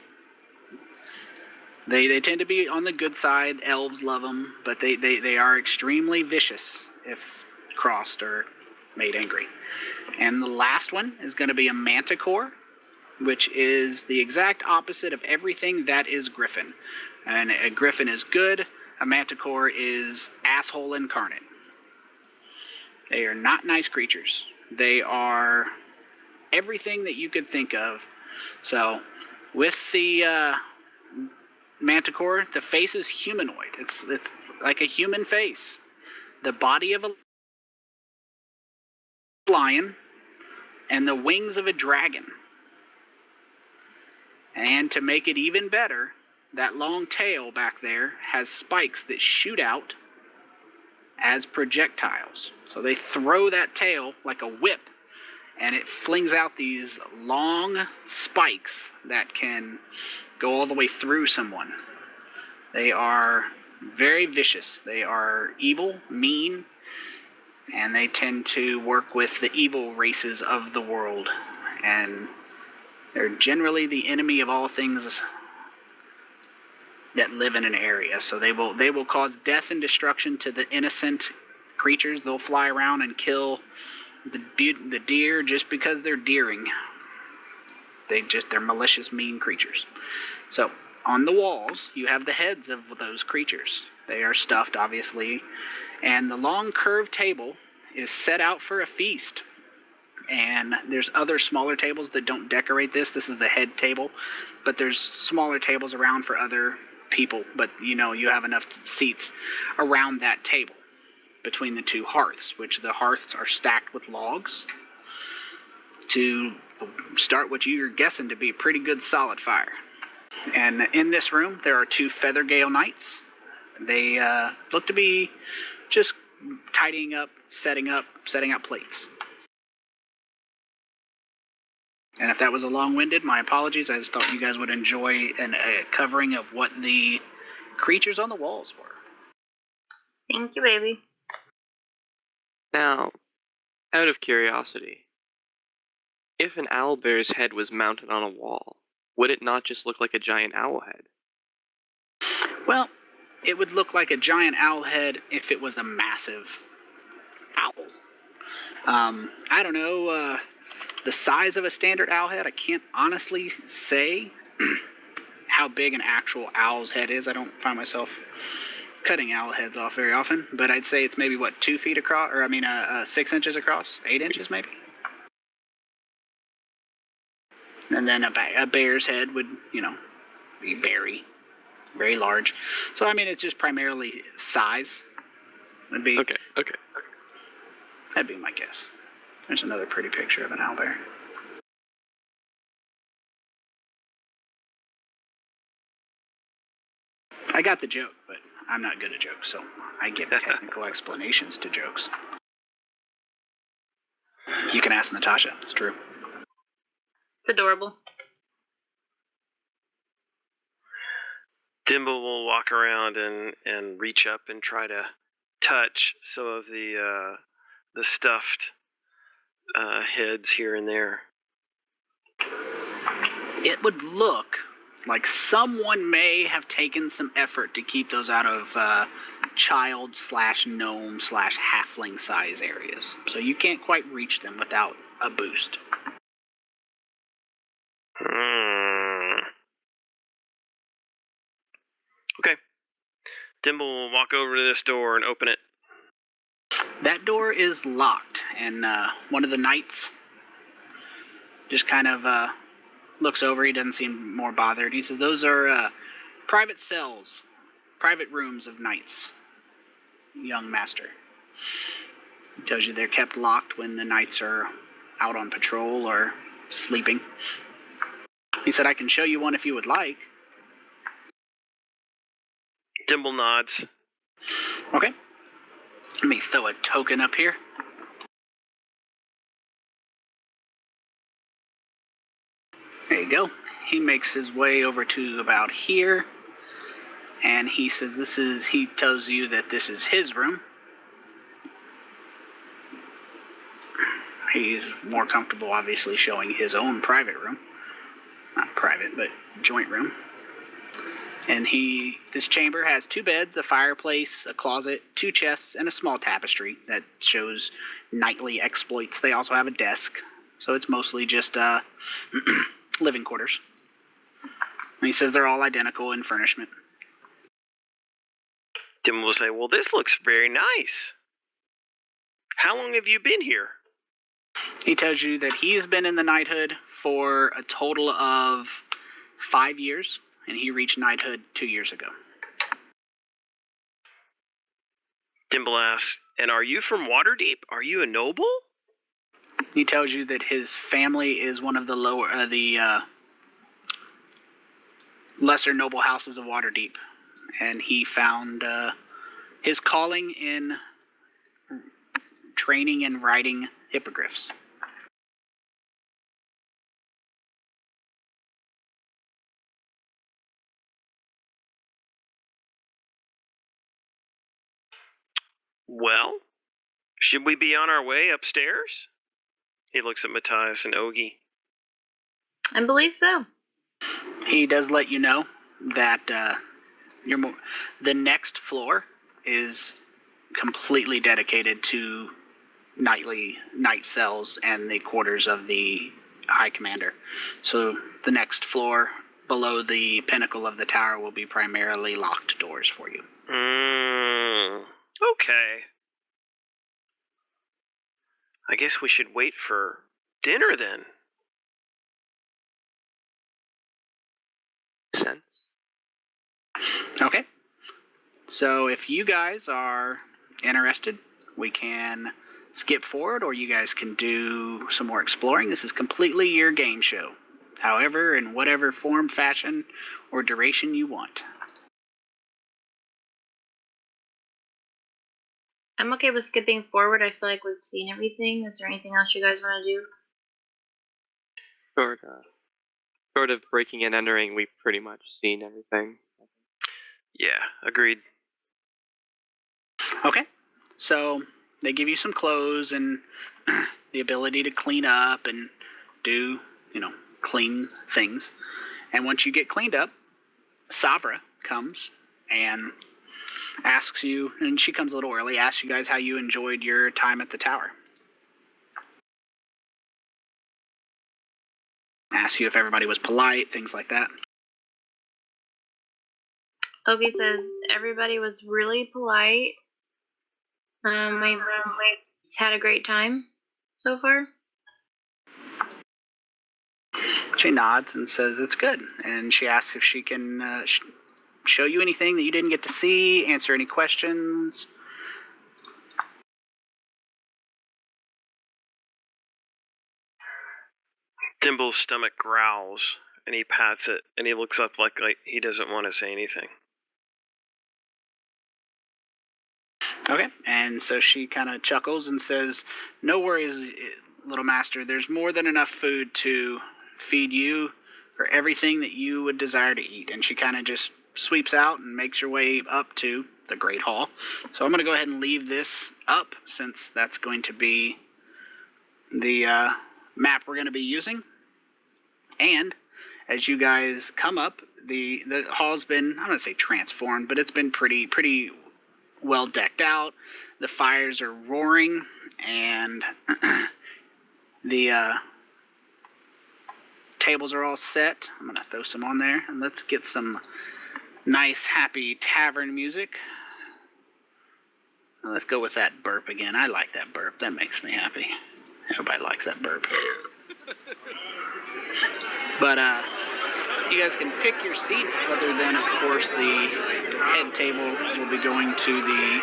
Speaker 1: They tend to be on the good side. Elves love them, but they are extremely vicious if crossed or made angry. And the last one is going to be a manticore, which is the exact opposite of everything that is griffin. And a griffin is good. A manticore is asshole incarnate. They are not nice creatures. They are everything that you could think of. So, with the manticore, the face is humanoid. It's like a human face. The body of a lion and the wings of a dragon. And to make it even better, that long tail back there has spikes that shoot out as projectiles. So they throw that tail like a whip, and it flings out these long spikes that can go all the way through someone. They are very vicious. They are evil, mean, and they tend to work with the evil races of the world. And they're generally the enemy of all things that live in an area. So they will cause death and destruction to the innocent creatures. They'll fly around and kill the deer just because they're deering. They're malicious, mean creatures. So on the walls, you have the heads of those creatures. They are stuffed, obviously, and the long curved table is set out for a feast. And there's other smaller tables that don't decorate this. This is the head table, but there's smaller tables around for other people. But you have enough seats around that table between the two hearths, which the hearths are stacked with logs to start what you're guessing to be a pretty good solid fire. And in this room, there are two Feathergale knights. They look to be just tidying up, setting up plates. And if that was a long-winded, my apologies. I just thought you guys would enjoy a covering of what the creatures on the walls were.
Speaker 3: Thank you, baby.
Speaker 5: Now, out of curiosity, if an owlbear's head was mounted on a wall, would it not just look like a giant owl head?
Speaker 1: Well, it would look like a giant owl head if it was a massive owl. I don't know the size of a standard owl head. I can't honestly say how big an actual owl's head is. I don't find myself cutting owl heads off very often, but I'd say it's maybe 2 feet across, or 6 inches across, 8 inches maybe. And then a bear's head would, be very, very large. So it's just primarily size. Would be
Speaker 5: Okay.
Speaker 1: That'd be my guess. There's another pretty picture of an owlbear. I got the joke, but I'm not good at jokes, so I give technical explanations to jokes. You can ask Natasha. It's true.
Speaker 3: It's adorable.
Speaker 2: Dimble will walk around and reach up and try to touch some of the stuffed heads here and there.
Speaker 1: It would look like someone may have taken some effort to keep those out of child slash gnome slash halfling size areas. So you can't quite reach them without a boost.
Speaker 2: Okay. Dimble will walk over to this door and open it.
Speaker 1: That door is locked, and one of the knights just kind of looks over. He doesn't seem more bothered. He says, "Those are private cells, private rooms of knights, young master." He tells you they're kept locked when the knights are out on patrol or sleeping. He said, "I can show you one if you would like."
Speaker 2: Dimble nods.
Speaker 1: Okay. Let me throw a token up here. There you go. He makes his way over to about here. And he says he tells you that this is his room. He's more comfortable, obviously, showing his own private room. Not private, but joint room. And this chamber has 2 beds, a fireplace, a closet, 2 chests, and a small tapestry that shows knightly exploits. They also have a desk, so it's mostly just living quarters. And he says they're all identical in furnishment.
Speaker 2: Dimble will say, "Well, this looks very nice. How long have you been here?"
Speaker 1: He tells you that he's been in the knighthood for a total of 5 years, and he reached knighthood 2 years ago.
Speaker 2: Dimble asks, "And are you from Waterdeep? Are you a noble?"
Speaker 1: He tells you that his family is one of the lesser noble houses of Waterdeep, and he found his calling in training and writing hippogriffs.
Speaker 2: Well, should we be on our way upstairs? He looks at Matthias and Ogie.
Speaker 3: I believe so.
Speaker 1: He does let you know that the next floor is completely dedicated to night cells and the quarters of the High Commander. So the next floor below the pinnacle of the tower will be primarily locked doors for you.
Speaker 2: Okay. I guess we should wait for dinner then.
Speaker 5: Sense.
Speaker 1: Okay. So if you guys are interested, we can skip forward, or you guys can do some more exploring. This is completely your game show. However, in whatever form, fashion, or duration you want.
Speaker 3: I'm okay with skipping forward. I feel like we've seen everything. Is there anything else you guys want to do?
Speaker 5: Sort of breaking and entering, we've pretty much seen everything.
Speaker 2: Yeah, agreed.
Speaker 1: Okay. So they give you some clothes and the ability to clean up and do, clean things. And once you get cleaned up, Sabra comes and asks you, and she comes a little early, asks you guys how you enjoyed your time at the tower. Asks you if everybody was polite, things like that.
Speaker 3: Ogie says everybody was really polite. We've had a great time so far.
Speaker 1: She nods and says it's good. And she asks if she can show you anything that you didn't get to see, answer any questions.
Speaker 2: Dimble's stomach growls, and he pats it, and he looks up like he doesn't want to say anything.
Speaker 1: Okay, and so she kind of chuckles and says, "No worries, little master. There's more than enough food to feed you or everything that you would desire to eat." And she kind of just sweeps out and makes her way up to the Great Hall. So I'm going to go ahead and leave this up, since that's going to be the map we're going to be using. And as you guys come up, the hall's been, I'm going to say transformed, but it's been pretty well decked out. The fires are roaring, and the tables are all set. I'm going to throw some on there, and let's get some nice, happy tavern music. Let's go with that burp again. I like that burp. That makes me happy. Everybody likes that burp. But you guys can pick your seats, other than, of course, the head table will be going to the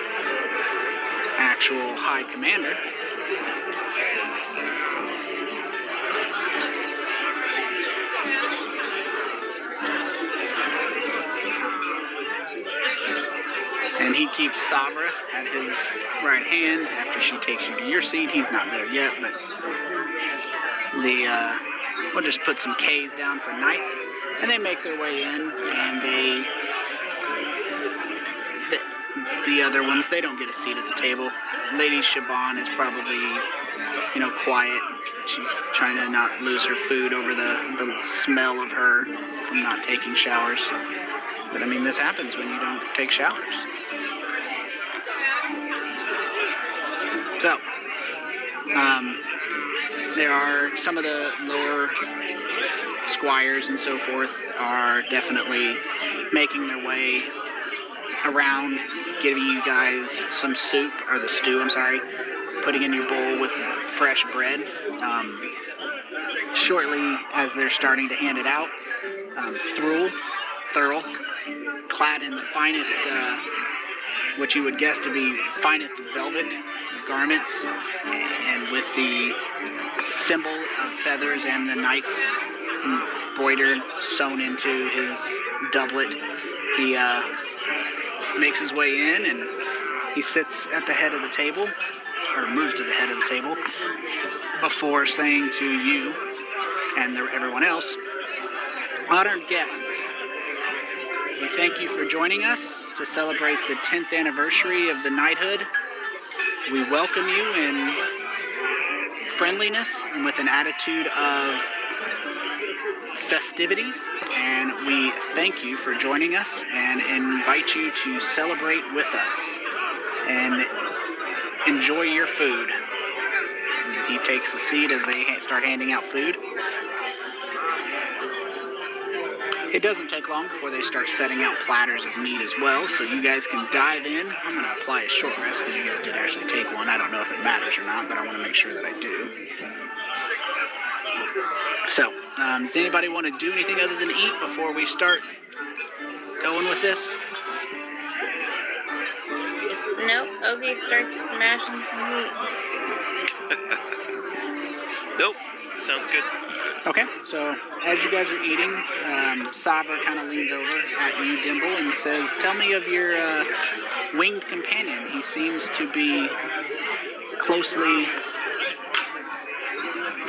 Speaker 1: actual High Commander. And he keeps Sabra at his right hand after she takes you to your seat. He's not there yet, but we'll just put some K's down for knights. And they make their way in, and the other ones, they don't get a seat at the table. Lady Shaban is probably, quiet. She's trying to not lose her food over the smell of her from not taking showers. But I mean, this happens when you don't take showers. So, there are some of the lower squires and so forth are definitely making their way around, giving you guys some soup, or the stew, I'm sorry, putting in your bowl with fresh bread. Shortly as they're starting to hand it out, Thurl, clad in the finest, what you would guess to be finest velvet garments, and with the symbol of feathers and the knight's embroidered sewn into his doublet, he makes his way in, and he sits at the head of the table, or moves to the head of the table, before saying to you and everyone else, "Honored guests, we thank you for joining us to celebrate the 10th anniversary of the knighthood. We welcome you in friendliness and with an attitude of festivities, and we thank you for joining us and invite you to celebrate with us and enjoy your food." And he takes a seat as they start handing out food. It doesn't take long before they start setting out platters of meat as well, so you guys can dive in. I'm going to apply a short rest because you guys did actually take one. I don't know if it matters or not, but I want to make sure that I do. So, does anybody want to do anything other than eat before we start going with this?
Speaker 3: Nope. Ogie starts smashing some meat.
Speaker 2: Nope. Sounds good.
Speaker 1: Okay, so as you guys are eating, Sabra kind of leans over at you, Dimble, and says, "Tell me of your winged companion. He seems to be closely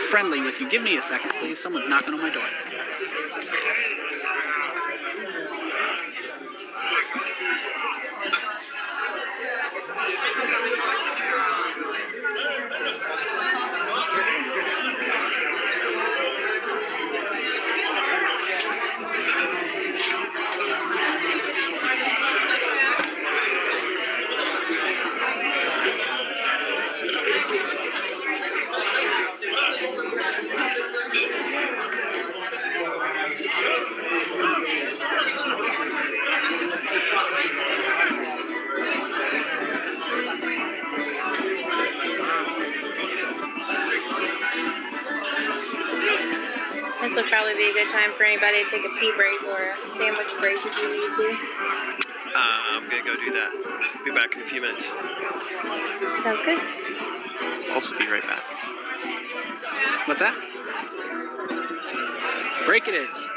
Speaker 1: friendly with you." Give me a second, please. Someone's knocking on my door.
Speaker 3: This would probably be a good time for anybody to take a pee break or a sandwich break if you need to.
Speaker 2: I'm gonna go do that. Be back in a few minutes.
Speaker 3: Sounds good.
Speaker 5: Also be right back.
Speaker 1: What's that? Break it is.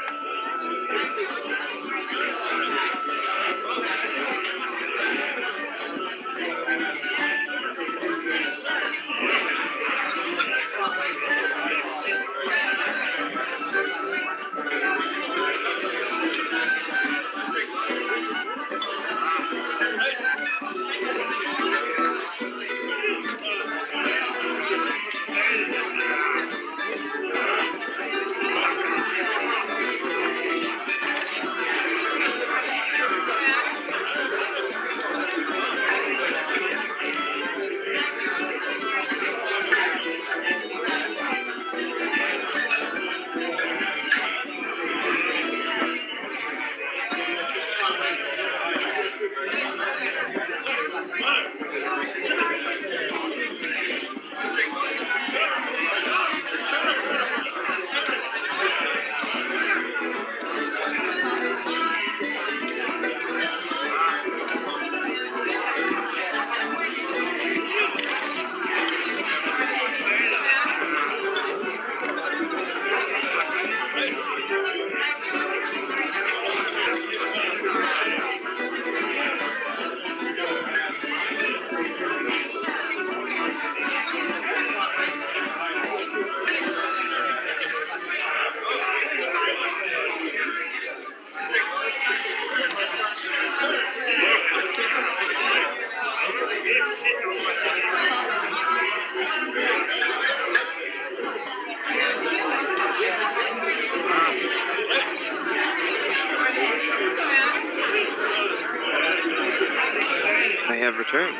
Speaker 5: returned.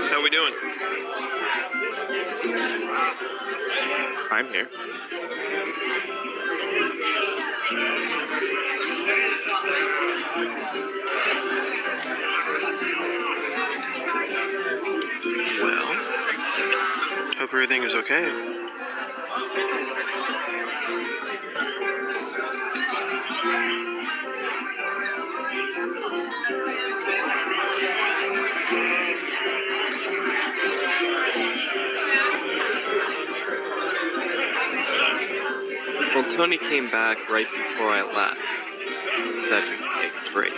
Speaker 2: How we doing?
Speaker 5: I'm here.
Speaker 2: Well, hope everything is okay.
Speaker 5: Well, Tony came back right before I left. Said we could take a break.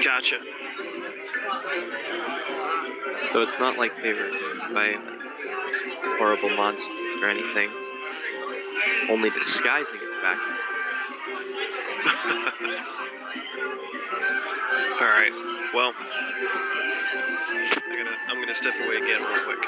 Speaker 2: Gotcha.
Speaker 5: So it's not like they were by horrible monsters or anything. Only disguising it back.
Speaker 2: All right. Well, I'm gonna step away again real quick.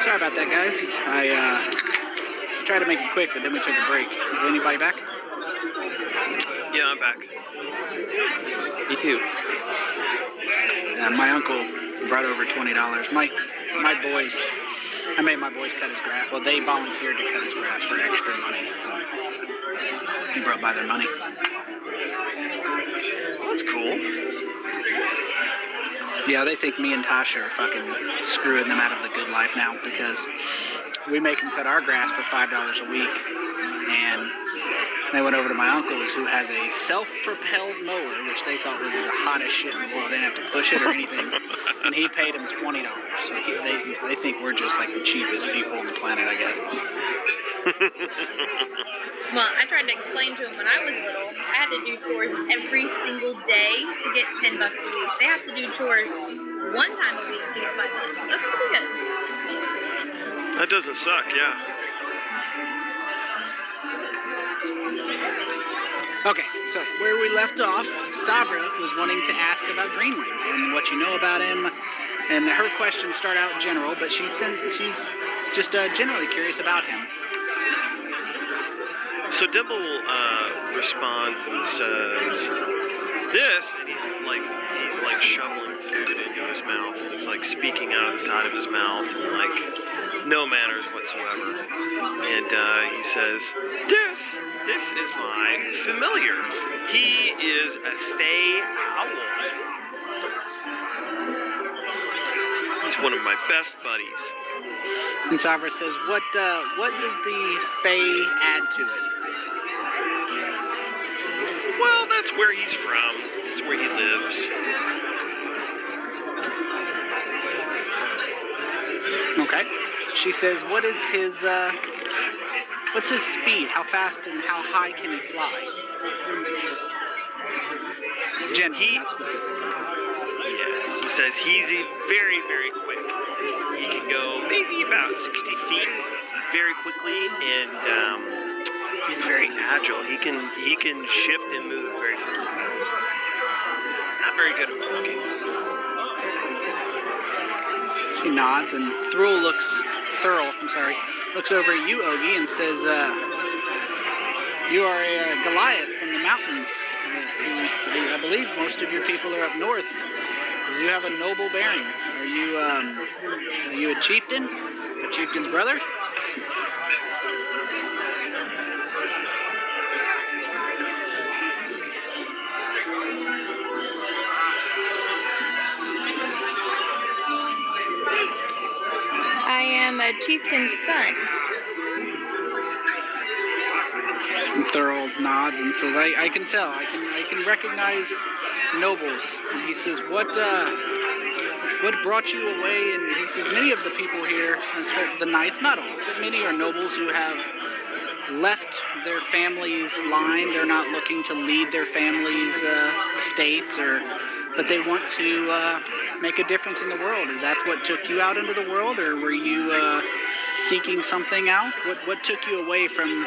Speaker 1: Sorry about that, guys. I tried to make it quick, but then we took a break. Is anybody back?
Speaker 2: Yeah, I'm back.
Speaker 5: Me too.
Speaker 1: My uncle brought over $20. My boys, I made my boys cut his grass. Well, they volunteered to cut his grass for extra money, so he brought by their money.
Speaker 2: Well, that's cool.
Speaker 1: Yeah, they think me and Tasha are fucking screwing them out of the good life now because we make them cut our grass for $5 a week, and they went over to my uncle's, who has a self-propelled mower, which they thought was the hottest shit in the world. They didn't have to push it or anything, and he paid them $20. So they think we're just like the cheapest people on the planet, I guess.
Speaker 3: Well, I tried to explain to him when I was little, I had to do chores every single day to get $10 a week. They have to do chores one time a week to get $5. That's pretty good.
Speaker 2: That doesn't suck, yeah.
Speaker 1: Okay, so where we left off, Sabra was wanting to ask about Greenwing and what you know about him, and her questions start out general, but she's just generally curious about him.
Speaker 2: So Dimple responds and says, "This," and he's like shoveling food into his mouth, and he's like speaking out of the side of his mouth, and like no manners whatsoever. And he says, "This is my familiar. He is a Fey owl. He's one of my best buddies."
Speaker 1: And Sabra says, what does the Fae add to it?
Speaker 2: Well, that's where he's from. That's where he lives.
Speaker 1: Okay. She says, what's his speed? How fast and how high can he fly? Generally, not specific.
Speaker 2: Yeah, he says he's very, very quick. He can go maybe about 60 feet very quickly, and he's very agile. He can shift and move very quickly. He's not very good at walking.
Speaker 1: She nods, and Thurl looks over at you, Ogie, and says, you are a Goliath from the mountains. I believe most of your people are up north. You have a noble bearing. Are you a chieftain? A chieftain's brother?
Speaker 3: I am a chieftain's son.
Speaker 1: And Thurl nods and says, I can tell. I can recognize nobles. And he says, what brought you away? And he says, many of the people here, the knights, not all, but many are nobles who have left their family's line. They're not looking to lead their family's estates, but they want to make a difference in the world. Is that what took you out into the world, or were you seeking something out? What took you away from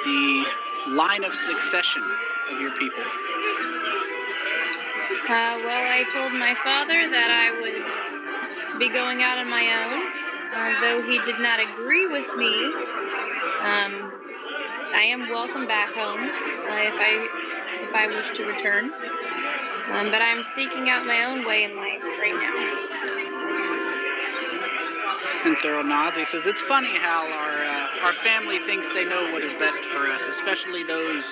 Speaker 1: the line of succession of your people?
Speaker 3: Well, I told my father that I would be going out on my own, though he did not agree with me. I am welcome back home if I wish to return, but I'm seeking out my own way in life right now.
Speaker 1: And Thurl nods. He says, it's funny how our family thinks they know what is best for us, especially those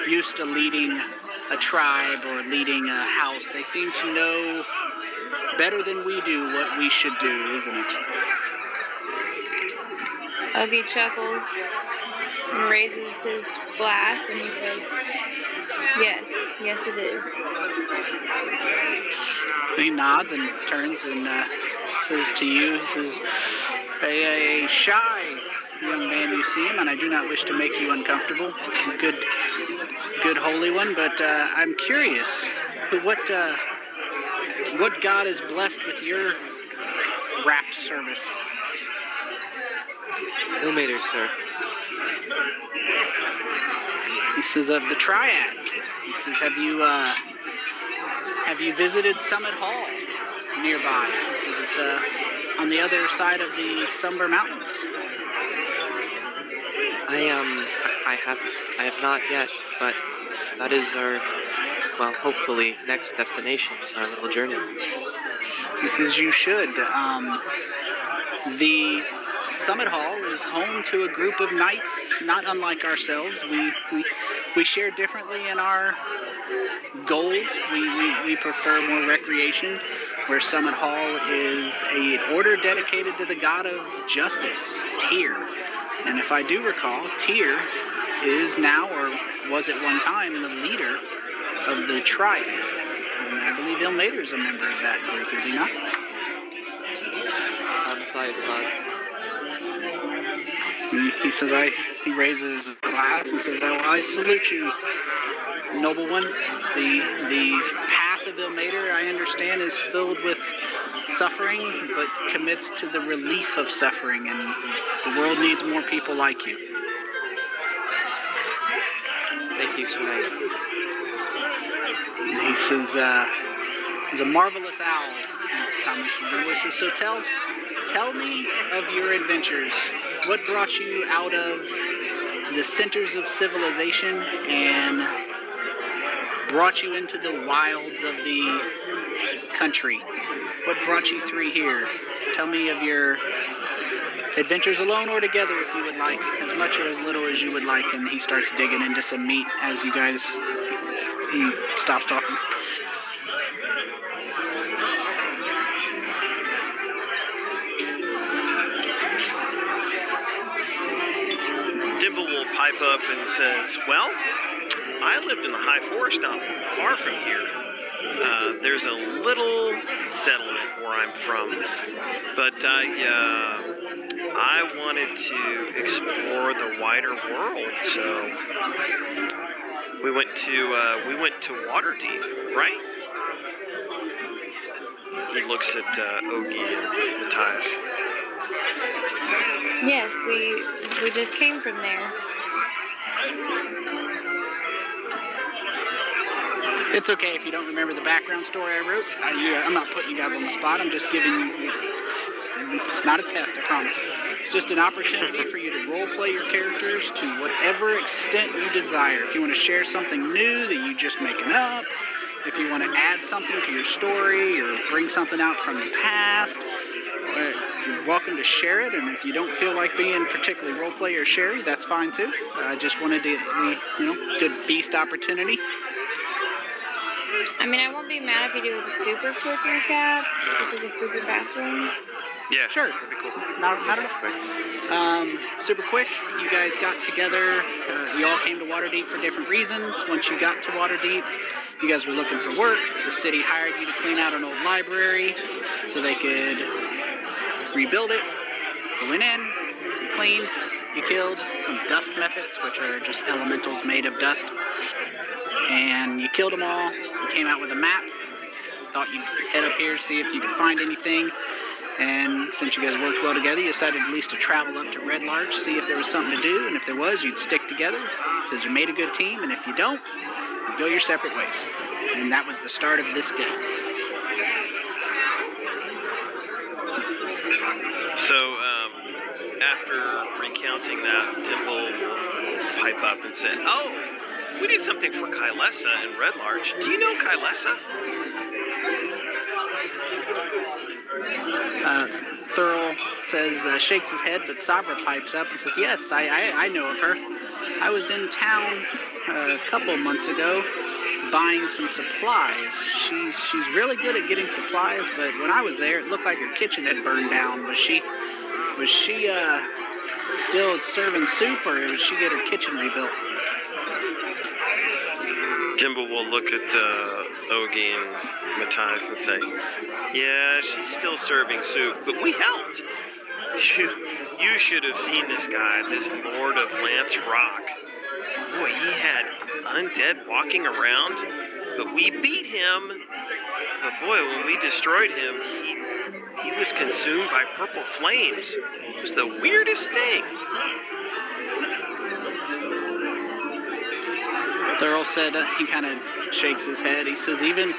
Speaker 1: used to leading a tribe or leading a house. They seem to know better than we do what we should do, isn't it?
Speaker 3: Ogie chuckles and raises his glass, and he says, yes it is.
Speaker 1: He nods and turns and says to you, he says, a shy young man you seem, and I do not wish to make you uncomfortable. Good holy one, but I'm curious, what god is blessed with your rapt service?
Speaker 5: Ilmater, sir.
Speaker 1: He says, of the Triad. He says, have you visited Summit Hall nearby? He says, it's on the other side of the Somber Mountains.
Speaker 5: I have not yet. but that is our, well, hopefully next destination in our little journey.
Speaker 1: This is you should. The Summit Hall is home to a group of knights not unlike ourselves. We share differently in our goals. We prefer more recreation, where Summit Hall is an order dedicated to the god of justice, Tyr. And if I do recall, Tyr is now, or was at one time, the leader of the Triad. And I believe Ilmater is a member of that group, is he not?
Speaker 5: Matthias nods.
Speaker 1: He says, he raises his glass and says, I salute you, noble one. The path of Ilmater, I understand, is filled with suffering, but commits to the relief of suffering, and the world needs more people like you.
Speaker 5: Thank you, Sir Knight.
Speaker 1: And he says, he's a marvelous owl, Thomas. And he says, so tell me of your adventures. What brought you out of the centers of civilization and brought you into the wilds of the country? What brought you through here? Tell me of your adventures alone or together, if you would like, as much or as little as you would like. And he starts digging into some meat as he stops talking.
Speaker 2: Dimble will pipe up and says, well, I lived in the high forest not far from here. There's a little settlement where I'm from, but I wanted to explore the wider world, so we went to Waterdeep, right? He looks at Ogie and Matthias.
Speaker 3: Yes, we just came from there.
Speaker 1: It's okay if you don't remember the background story I wrote. I'm not putting you guys on the spot. I'm just giving you... It's not a test, I promise. It's just an opportunity for you to role play your characters to whatever extent you desire. If you want to share something new that you just making up, if you want to add something to your story or bring something out from the past, you're welcome to share it. And if you don't feel like being particularly role play or sherry, that's fine too. I just wanted to, good feast opportunity.
Speaker 3: I mean, I won't be mad if you do a super quick recap, just like a super fast one.
Speaker 2: Yeah,
Speaker 1: Sure.
Speaker 2: that'd be cool.
Speaker 1: Not at all. Super quick, you guys got together. You all came to Waterdeep for different reasons. Once you got to Waterdeep, you guys were looking for work. The city hired you to clean out an old library so they could rebuild it. You went in, you cleaned, you killed some dust methods, which are just elementals made of dust. And you killed them all. You came out with a map. Thought you'd head up here, see if you could find anything. And since you guys worked well together, you decided at least to travel up to Red Larch, see if there was something to do. And if there was, you'd stick together because you made a good team. And if you don't, you go your separate ways. And that was the start of this day.
Speaker 2: So, after recounting that, Dimble will pipe up and say, oh, we did something for Kylesa in Red Larch. Do you know Kylesa?
Speaker 1: Thurl says, shakes his head, but Sabra pipes up and says, yes, I know of her. I was in town a couple months ago buying some supplies. She's really good at getting supplies, but when I was there, it looked like her kitchen had burned down. Was she still serving soup, or did she get her kitchen rebuilt?
Speaker 2: Dimble will look at Ogie and Matthias and say, yeah, she's still serving soup, but we helped. You should have seen this guy, this Lord of Lance Rock. Boy, he had undead walking around, but we beat him. But boy, when we destroyed him, he was consumed by purple flames. It was the weirdest thing.
Speaker 1: Thurl said, he kind of shakes his head. He says, even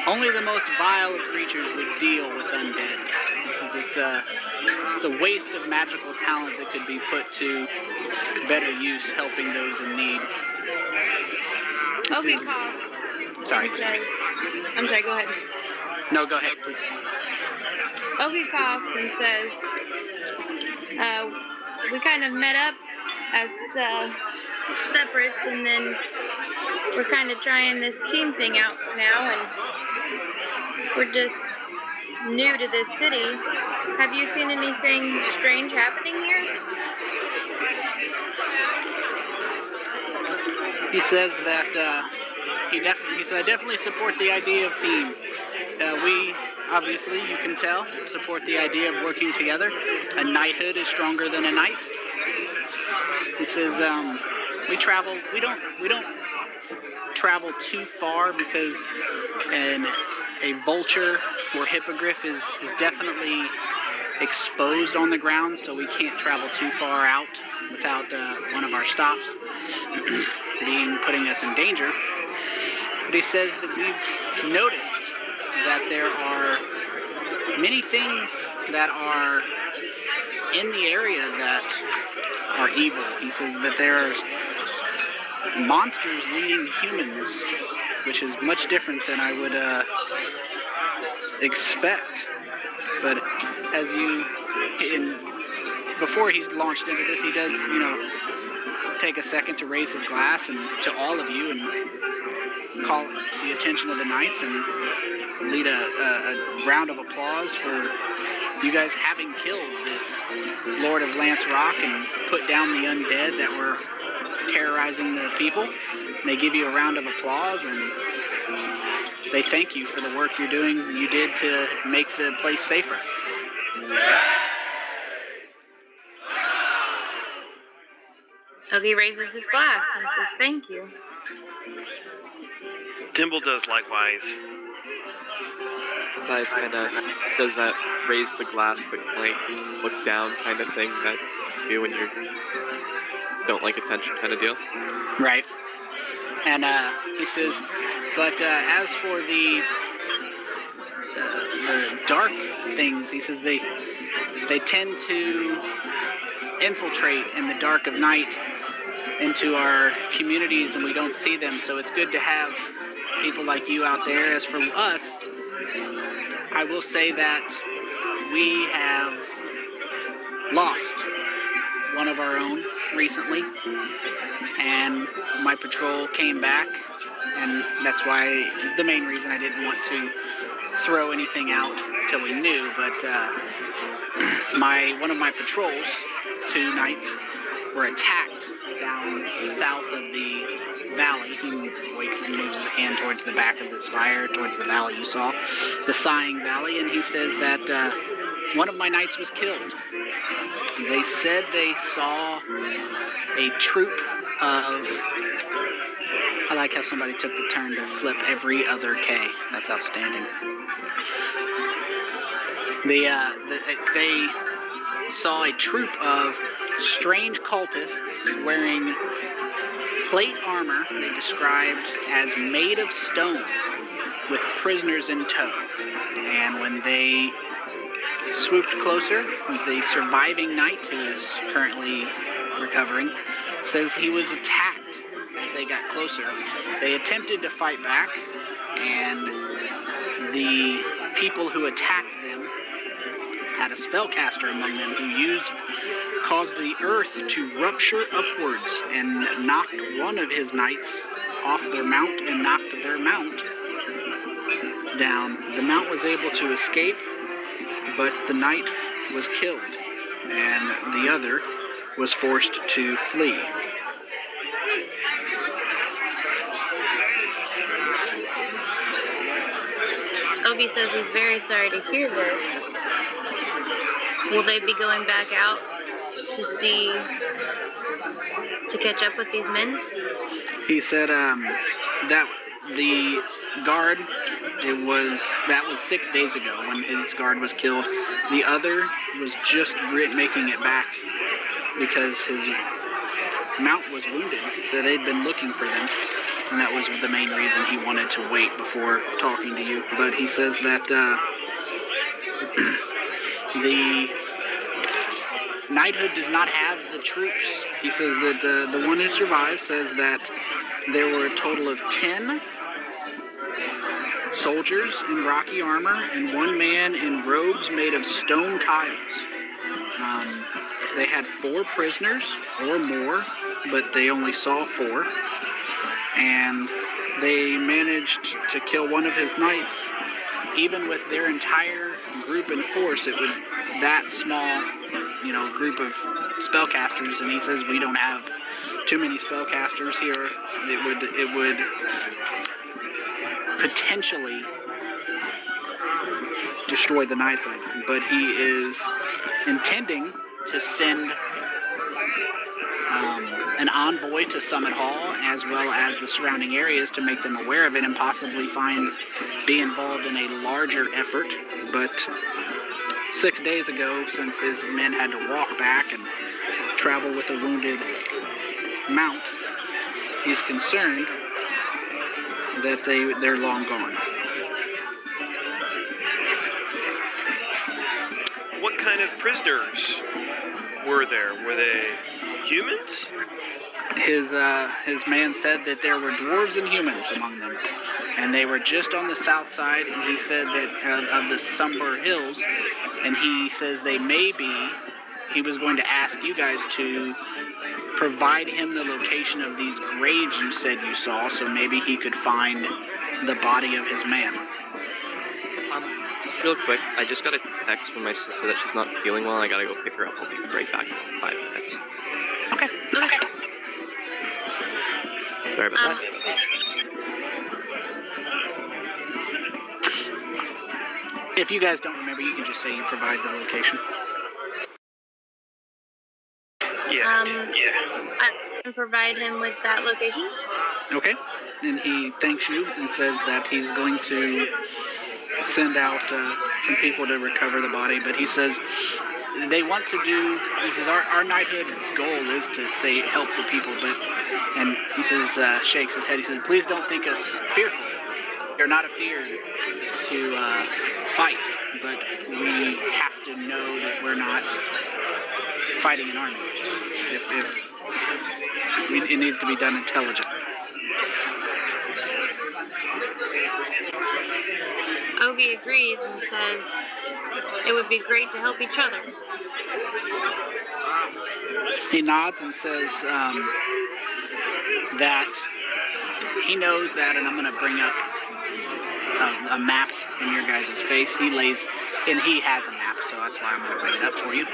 Speaker 1: only the most vile of creatures would deal with undead. He says it's a waste of magical talent that could be put to better use helping those in need.
Speaker 3: Ogie
Speaker 1: is...
Speaker 3: coughs.
Speaker 1: Sorry.
Speaker 3: And says, I'm sorry, go ahead.
Speaker 1: No, go ahead, please.
Speaker 3: Ogie coughs and says, we kind of met up as separates, and then we're kind of trying this team thing out now, and we're just new to this city. Have you seen anything strange happening here?
Speaker 1: He says that he said, I definitely support the idea of team. We obviously, you can tell, support the idea of working together. A knighthood is stronger than a knight. He says we don't travel too far because a vulture or hippogriff is definitely exposed on the ground, so we can't travel too far out without one of our stops putting us in danger. But he says that we've noticed that there are many things that are in the area that are evil. He says that there's monsters leading humans, which is much different than I would expect. But before he's launched into this, he does, take a second to raise his glass and to all of you and call the attention of the knights and lead a round of applause for you guys having killed this Lord of Lance Rock and put down the undead that were terrorizing the people. And they give you a round of applause and they thank you for the work you did to make the place safer.
Speaker 3: Ogie raises his glass and says, thank you.
Speaker 2: Dimble does likewise.
Speaker 5: Matthias kind of does that raise the glass but like look down kind of thing that you do when you don't like attention kind of deal.
Speaker 1: Right. And he says, but as for the dark things, he says they tend to infiltrate in the dark of night into our communities and we don't see them, so it's good to have people like you out there. As for us, I will say that we have lost one of our own recently, and my patrol came back, and that's why the main reason I didn't want to throw anything out till we knew, but one of my patrols, 2 knights, were attacked down south of the valley. He moves his hand towards the back of the spire, towards the valley you saw, the Sighing Valley, and he says that one of my knights was killed. They said they saw a troop of... I like how somebody took the turn to flip every other K. That's outstanding. They saw a troop of strange cultists wearing plate armor they described as made of stone with prisoners in tow. And when they swooped closer, the surviving knight, who is currently recovering, says he was attacked as they got closer. They attempted to fight back, and the people who attacked them had a spellcaster among them who caused the earth to rupture upwards and knocked one of his knights off their mount and knocked their mount down. The mount was able to escape, but the knight was killed, and the other was forced to flee.
Speaker 3: Ogie says he's very sorry to hear this. Will they be going back out to catch up with these men?
Speaker 1: He said that the guard, that was 6 days ago when his guard was killed. The other was just making it back because his mount was wounded, so they'd been looking for them, and that was the main reason he wanted to wait before talking to you. But he says that the knighthood does not have the troops. He says that the one who survives says that there were a total of 10 soldiers in rocky armor and one man in robes made of stone tiles. They had 4 prisoners or more, but they only saw 4. And they managed to kill one of his knights. Even with their entire group and force, it was that small, group of spellcasters. And he says we don't have too many spellcasters here. It would potentially destroy the knighthood. But he is intending to send an envoy to Summit Hall, as well as the surrounding areas, to make them aware of it and possibly be involved in a larger effort. But 6 days ago, since his men had to walk back and travel with a wounded mount, he's concerned that they're long gone.
Speaker 2: What kind of prisoners were there? Were they humans?
Speaker 1: His man said that there were dwarves and humans among them, and they were just on the south side. And he said that of the Somber Hills, and he says they may be. He was going to ask you guys to provide him the location of these graves you said you saw, so maybe he could find the body of his man.
Speaker 5: Real quick, I just got a text from my sister that she's not feeling well, and I gotta go pick her up. I'll be right back in 5 minutes.
Speaker 1: Okay.
Speaker 5: Sorry about that.
Speaker 1: If you guys don't remember, you can just say you provide the location.
Speaker 2: Yeah.
Speaker 3: I can provide him with that location.
Speaker 1: Okay. And he thanks you and says that he's going to send out some people to recover the body. But he says they want to do. He says our knighthood's goal is to help the people. And he says shakes his head. He says, please don't think us fearful. We're not afeared to fight, but we have to know that we're not fighting an army. It needs to be done intelligently.
Speaker 3: Ogie agrees and says it would be great to help each other.
Speaker 1: He nods and says that he knows that, and I'm going to bring up a map in your guys' face. He has a map, so that's why I'm going to bring it up for you.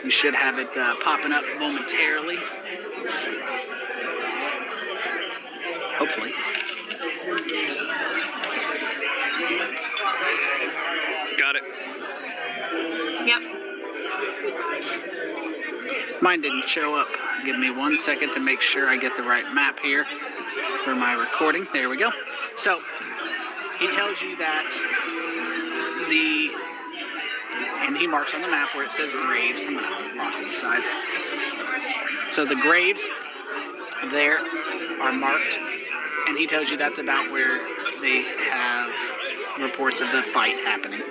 Speaker 1: You should have it popping up momentarily. Hopefully.
Speaker 2: Got it.
Speaker 3: Yep.
Speaker 1: Mine didn't show up. Give me 1 second to make sure I get the right map here for my recording. There we go. So, he tells you that and he marks on the map where it says graves. I'm going to lock these sides. So the graves there are marked, and he tells you that's about where they have reports of the fight happening.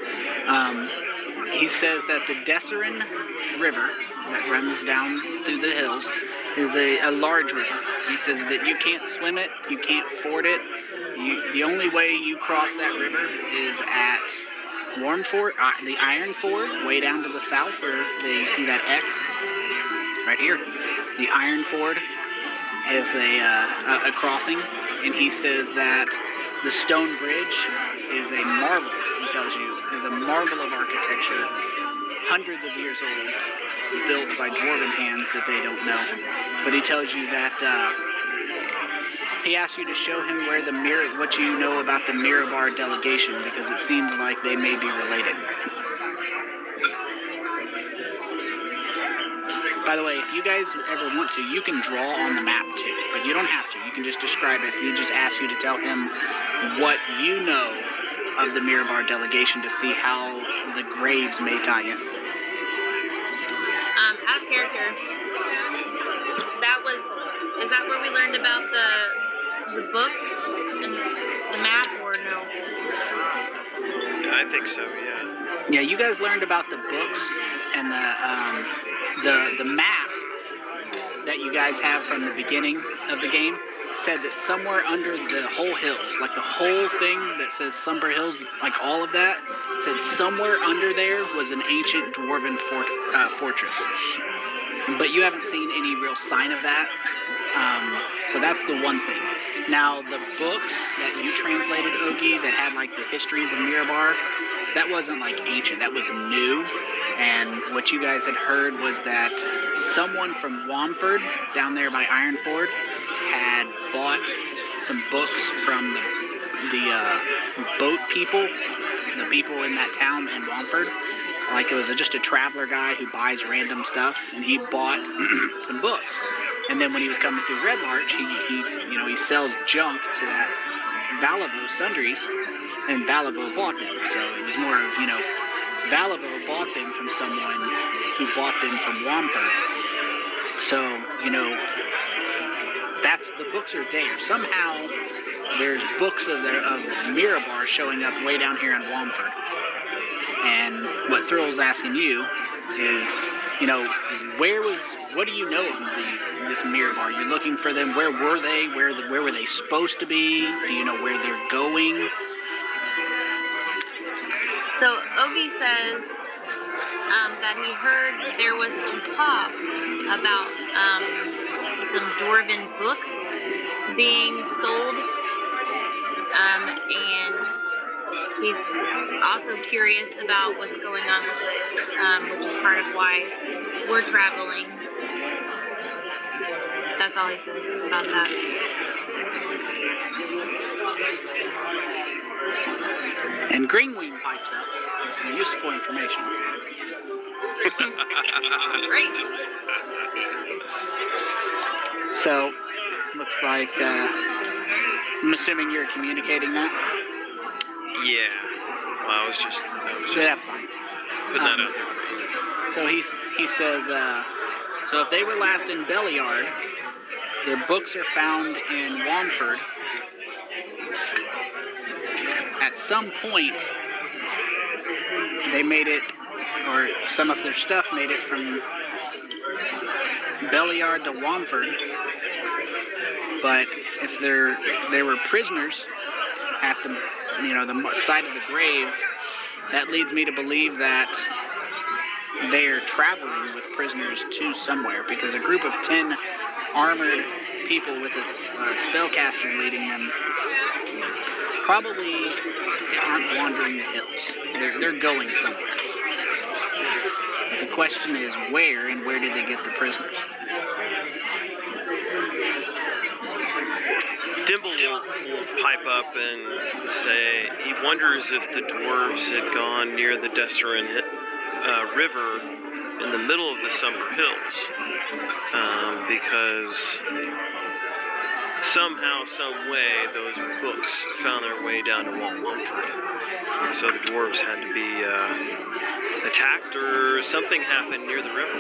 Speaker 1: He says that the Desserin River that runs down through the hills is a large river. He says that you can't swim it, you can't ford it. The only way you cross that river is at Warmford, the Iron Ford, way down to the south where you see that X right here. The Iron Ford is a crossing, and he says that the stone bridge is a marvel, he tells you, is a marvel of architecture, hundreds of years old, built by dwarven hands that they don't know. But he tells you that he asks you to show him what you know about the Mirabar delegation, because it seems like they may be related. By the way, if you guys ever want to, you can draw on the map too, but you don't have to. You can just describe it. He just asks you to tell him what you know of the Mirabar delegation to see how the graves may tie in.
Speaker 3: Out of character. Is that where we learned about the books and the map, or no?
Speaker 2: I think so, yeah.
Speaker 1: Yeah, you guys learned about the books and the map that you guys have from the beginning of the game said that somewhere under the whole hills, like the whole thing that says Sumber Hills, like all of that, said somewhere under there was an ancient dwarven fortress. But you haven't seen any real sign of that. So that's the one thing. Now, the books that you translated, Ogie, that had like the histories of Mirabar, that wasn't like ancient, that was new. And what you guys had heard was that someone from Wamford, down there by Ironford, had bought some books from the boat people, the people in that town in Wamford. Like it was just a traveler guy who buys random stuff, and he bought some books. And then when he was coming through Red Larch, he sells junk to that Valavo Sundries, and Valavo bought them. So it was more of, Valavo bought them from someone who bought them from Wamford. So, that's the books are there. Somehow there's books of Mirabar showing up way down here in Wamford. And what Thrill's asking you is, what do you know of this Mirabar? You're looking for them. Where were they? Where were they supposed to be? Do you know where they're going?
Speaker 3: So Ogie says that he heard there was some talk about some dwarven books being sold, and he's also curious about what's going on with this, which is part of why we're traveling. That's all he says about that.
Speaker 1: And Greenwing pipes up with some useful information.
Speaker 3: Great.
Speaker 1: So, looks like, I'm assuming you're communicating that?
Speaker 2: Yeah. Well, I was just
Speaker 1: Yeah, that's fine.
Speaker 2: putting that out there.
Speaker 1: So he says, so if they were last in Belliard, their books are found in Wamford. At some point, they made it, or some of their stuff made it from Belliard to Wamford. But if they were prisoners at the side of the grave, that leads me to believe that they are traveling with prisoners to somewhere, because a group of 10 armored people with a spellcaster leading them probably aren't wandering the hills. They're going somewhere. But the question is where, and where did they get the prisoners?
Speaker 2: Dimble will pipe up and say he wonders if the dwarves had gone near the Desserin River in the middle of the Summer Hills, because somehow, some way, those books found their way down to Wamford. So the dwarves had to be attacked, or something happened near the river.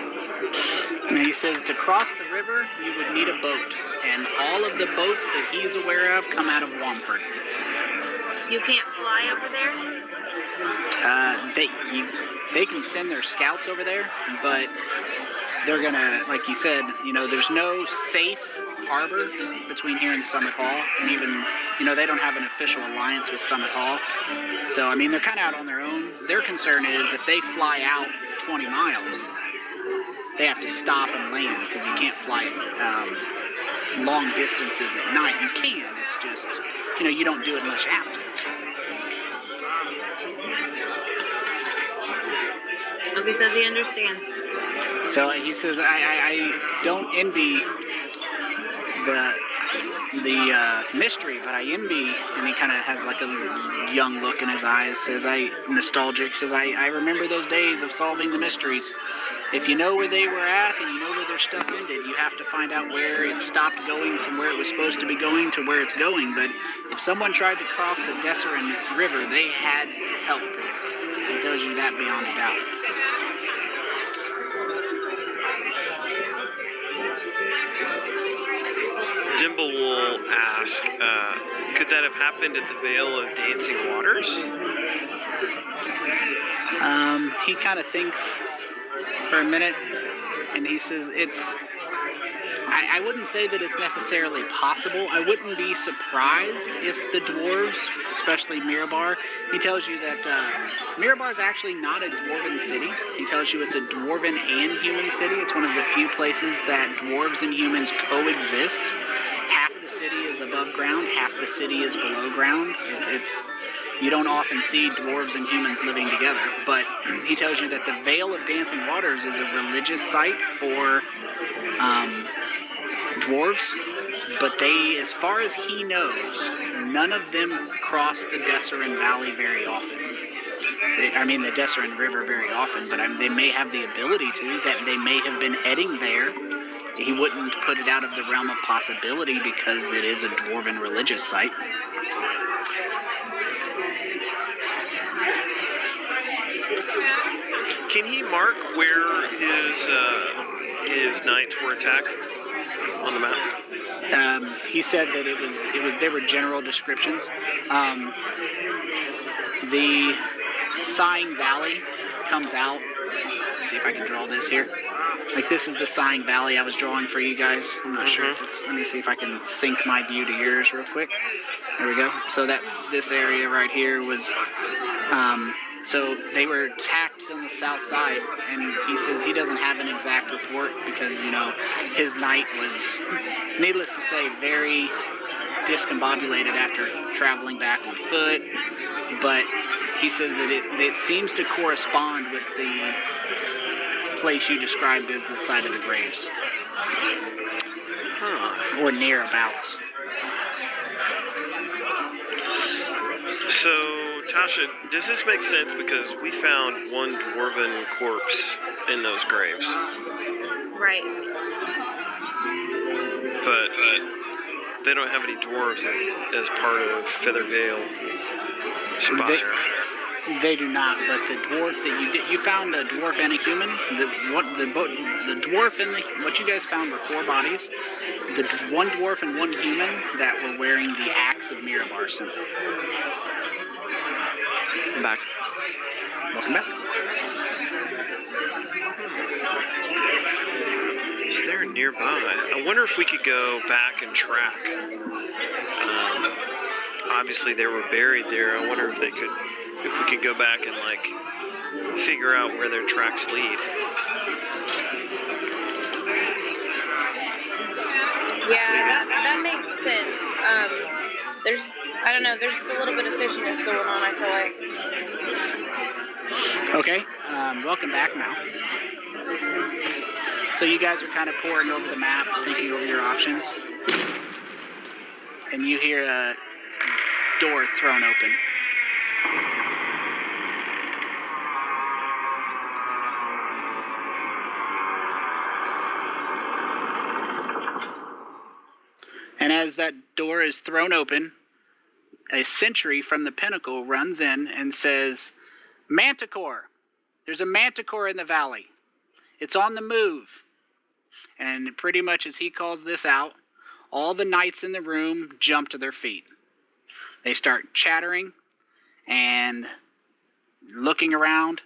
Speaker 1: And he says to cross the river, you would need a boat. And all of the boats that he's aware of come out of Wamford.
Speaker 3: You can't fly over there?
Speaker 1: They can send their scouts over there, but they're gonna, like you said, there's no safe harbor between here and Summit Hall, and even, they don't have an official alliance with Summit Hall. So, they're kind of out on their own. Their concern is if they fly out 20 miles, they have to stop and land, because you can't fly long distances at night. You can, it's just, you don't do it unless you have to.
Speaker 3: Okay, so he understands.
Speaker 1: So he says, I don't envy the mystery, but I envy, and he kind of has like a young look in his eyes, nostalgic, says, I remember those days of solving the mysteries. If you know where they were at, and you know where their stuff ended, you have to find out where it stopped going from where it was supposed to be going to where it's going. But if someone tried to cross the Desserin River, they had help. It tells you that beyond a doubt.
Speaker 2: Dimble will ask, could that have happened at the Vale of Dancing Waters?
Speaker 1: He kind of thinks for a minute, and he says, I wouldn't say that it's necessarily possible. I wouldn't be surprised if the dwarves, especially Mirabar, he tells you that Mirabar is actually not a dwarven city. He tells you it's a dwarven and human city. It's one of the few places that dwarves and humans coexist. Half the city is above ground, half the city is below ground. It's you don't often see dwarves and humans living together, but he tells you that the Vale of Dancing Waters is a religious site for dwarves, but they, as far as he knows, none of them cross the Desserin Valley very often. The Desserin River very often, but they may have the ability to, that they may have been heading there. He wouldn't put it out of the realm of possibility because it is a dwarven religious site.
Speaker 2: Can he mark where his knights were attacked on the map?
Speaker 1: He said that there were general descriptions. The Sighing Valley comes out. Let's see if I can draw this here. Like, this is the Sighing Valley I was drawing for you guys. I'm not sure if it's, let me see if I can sync my view to yours real quick. There we go. So that's this area right here was, so they were attacked on the south side, and he says he doesn't have an exact report because, his knight was, needless to say, very discombobulated after traveling back on foot, but he says that it seems to correspond with the place you described as the site of the graves. Or nearabouts.
Speaker 2: So, Tasha, does this make sense? Because we found one dwarven corpse in those graves.
Speaker 3: Right.
Speaker 2: But they don't have any dwarves as part of Feathergale Spire.
Speaker 1: They do not, but the dwarf that you found a dwarf and a human. The dwarf and what you guys found were 4 bodies. The one dwarf and one human that were wearing the Axe of Mirabar symbol.
Speaker 5: I'm back.
Speaker 1: Welcome back.
Speaker 2: Is there nearby? I wonder if we could go back and track. Obviously, they were buried there. I wonder if we could go back and figure out where their tracks lead.
Speaker 3: Yeah, that makes sense. There's a little bit of fishiness going on, I feel like.
Speaker 1: Okay, welcome back now. So you guys are kind of poring over the map, thinking over your options, and you hear a door thrown open. And as that door is thrown open, a sentry from the pinnacle runs in and says, "Manticore! There's a manticore in the valley. It's on the move." And pretty much as he calls this out, all the knights in the room jump to their feet. They start chattering and looking around.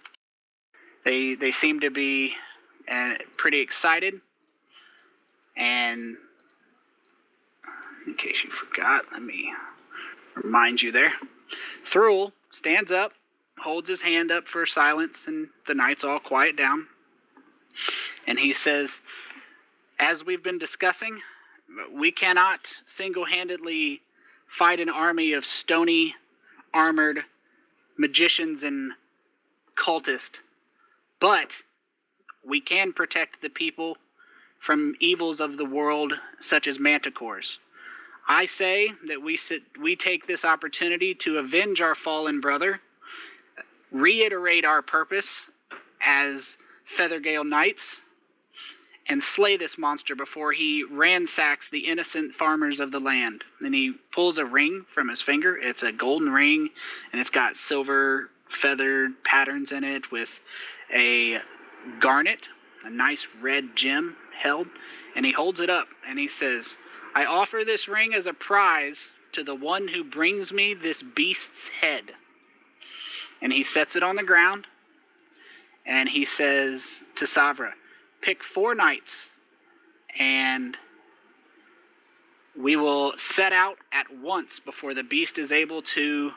Speaker 1: They seem to be pretty excited. And in case you forgot, let me remind you there. Thrul stands up, holds his hand up for silence, and the knights all quiet down. And he says, "As we've been discussing, we cannot single-handedly fight an army of stony, armored magicians and cultists, but we can protect the people from evils of the world such as manticores. I say that we take this opportunity to avenge our fallen brother, reiterate our purpose as Feathergale Knights, and slay this monster before he ransacks the innocent farmers of the land." Then he pulls a ring from his finger. It's a golden ring, and it's got silver feathered patterns in it with a garnet, a nice red gem held, and he holds it up, and he says, "I offer this ring as a prize to the one who brings me this beast's head." And he sets it on the ground, and he says to Savra, "Pick 4 knights and we will set out at once before the beast is able to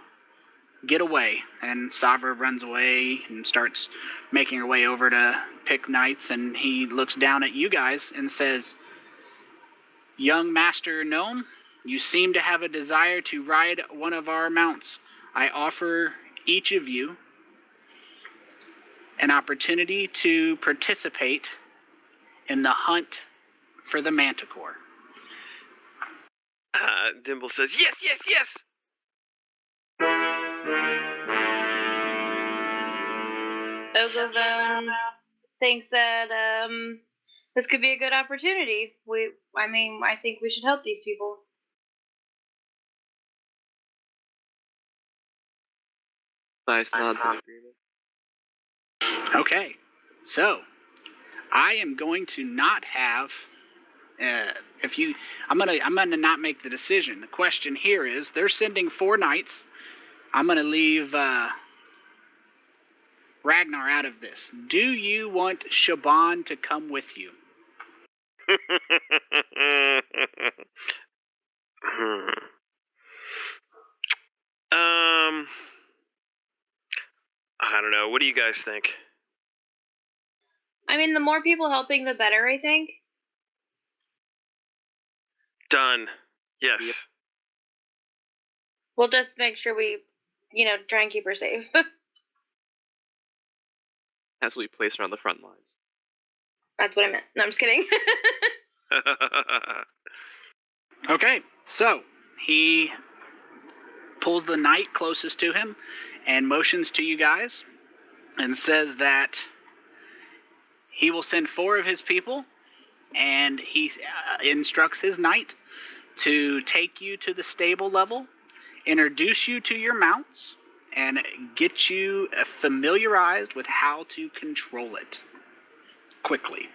Speaker 1: get away. And Savra runs away and starts making her way over to pick knights, and he looks down at you guys and says, "Young Master Gnome, you seem to have a desire to ride one of our mounts. I offer each of you an opportunity to participate in the hunt for the Manticore."
Speaker 2: Dimble says, yes, yes, yes!
Speaker 3: Oglovone thinks that this could be a good opportunity. I think we should help these people.
Speaker 5: Nice nods in agreement.
Speaker 1: Okay, so I am going to not have. I'm gonna not make the decision. The question here is, they're sending 4 knights. I'm gonna leave Ragnar out of this. Do you want Shaban to come with you?
Speaker 2: I don't know. What do you guys think?
Speaker 3: I mean, the more people helping, the better, I think.
Speaker 2: Done. Yes.
Speaker 5: Yep.
Speaker 3: We'll just make sure we, try and keep her safe.
Speaker 5: As we place her on the front lines.
Speaker 3: That's what I meant. No, I'm just kidding.
Speaker 1: Okay, so he pulls the knight closest to him and motions to you guys and says that he will send 4 of his people, and he instructs his knight to take you to the stable level, introduce you to your mounts, and get you familiarized with how to control it quickly.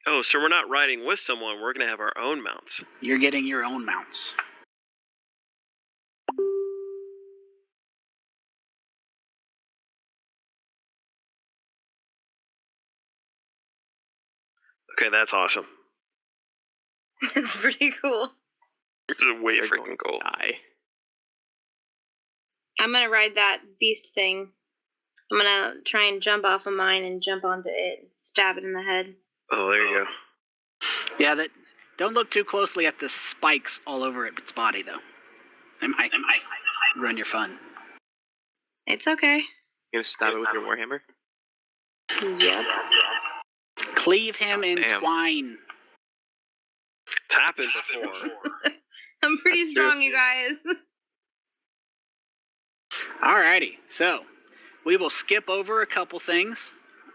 Speaker 2: Oh, so we're not riding with someone. We're going to have our own mounts.
Speaker 1: You're getting your own mounts.
Speaker 2: Okay, that's awesome.
Speaker 3: It's pretty cool.
Speaker 2: It's way
Speaker 5: They're
Speaker 2: freaking
Speaker 5: going to
Speaker 2: cool.
Speaker 5: die.
Speaker 3: I'm gonna ride that beast thing. I'm gonna try and jump off of mine and jump onto it and stab it in the head.
Speaker 2: Oh, there you go.
Speaker 1: Yeah, don't look too closely at the spikes all over its body, though. It might ruin your fun.
Speaker 3: It's okay.
Speaker 5: You gonna stab it with your warhammer?
Speaker 3: Yep.
Speaker 1: Cleave him in
Speaker 5: Damn.
Speaker 1: twine.
Speaker 2: It's happened before.
Speaker 3: I'm pretty
Speaker 5: That's true.
Speaker 3: strong, you guys.
Speaker 1: Alrighty, so we will skip over a couple things.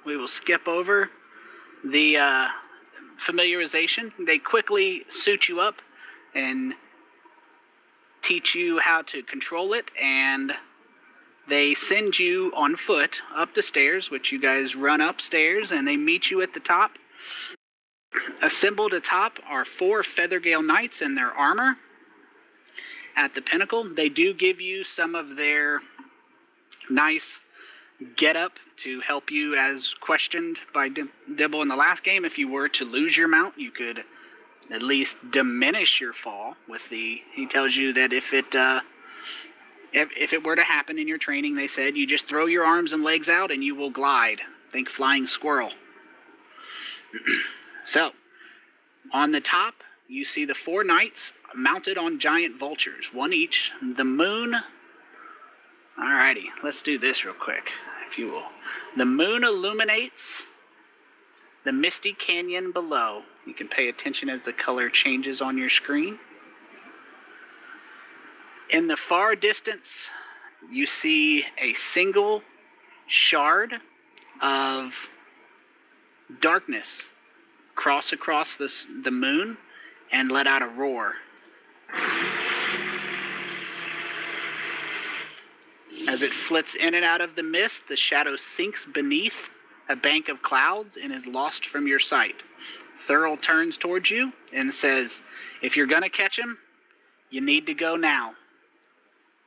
Speaker 1: We will skip over the familiarization. They quickly suit you up and teach you how to control it, and they send you on foot up the stairs, which you guys run upstairs, and they meet you at the top. Assembled atop are 4 Feathergale Knights in their armor. At the pinnacle, they do give you some of their nice get-up to help you, as questioned by Dibble in the last game. If you were to lose your mount, you could at least diminish your fall with the... He tells you that if it were to happen in your training, they said, you just throw your arms and legs out and you will glide. Think flying squirrel. So, on the top, you see the 4 knights mounted on giant vultures, 1 each. The moon... Alrighty, let's do this real quick, if you will. The moon illuminates the misty canyon below. You can pay attention as the color changes on your screen. In the far distance, you see a single shard of darkness cross across the moon and let out a roar. As it flits in and out of the mist, the shadow sinks beneath a bank of clouds and is lost from your sight. Thurl turns towards you and says, if you're gonna catch him, you need to go now.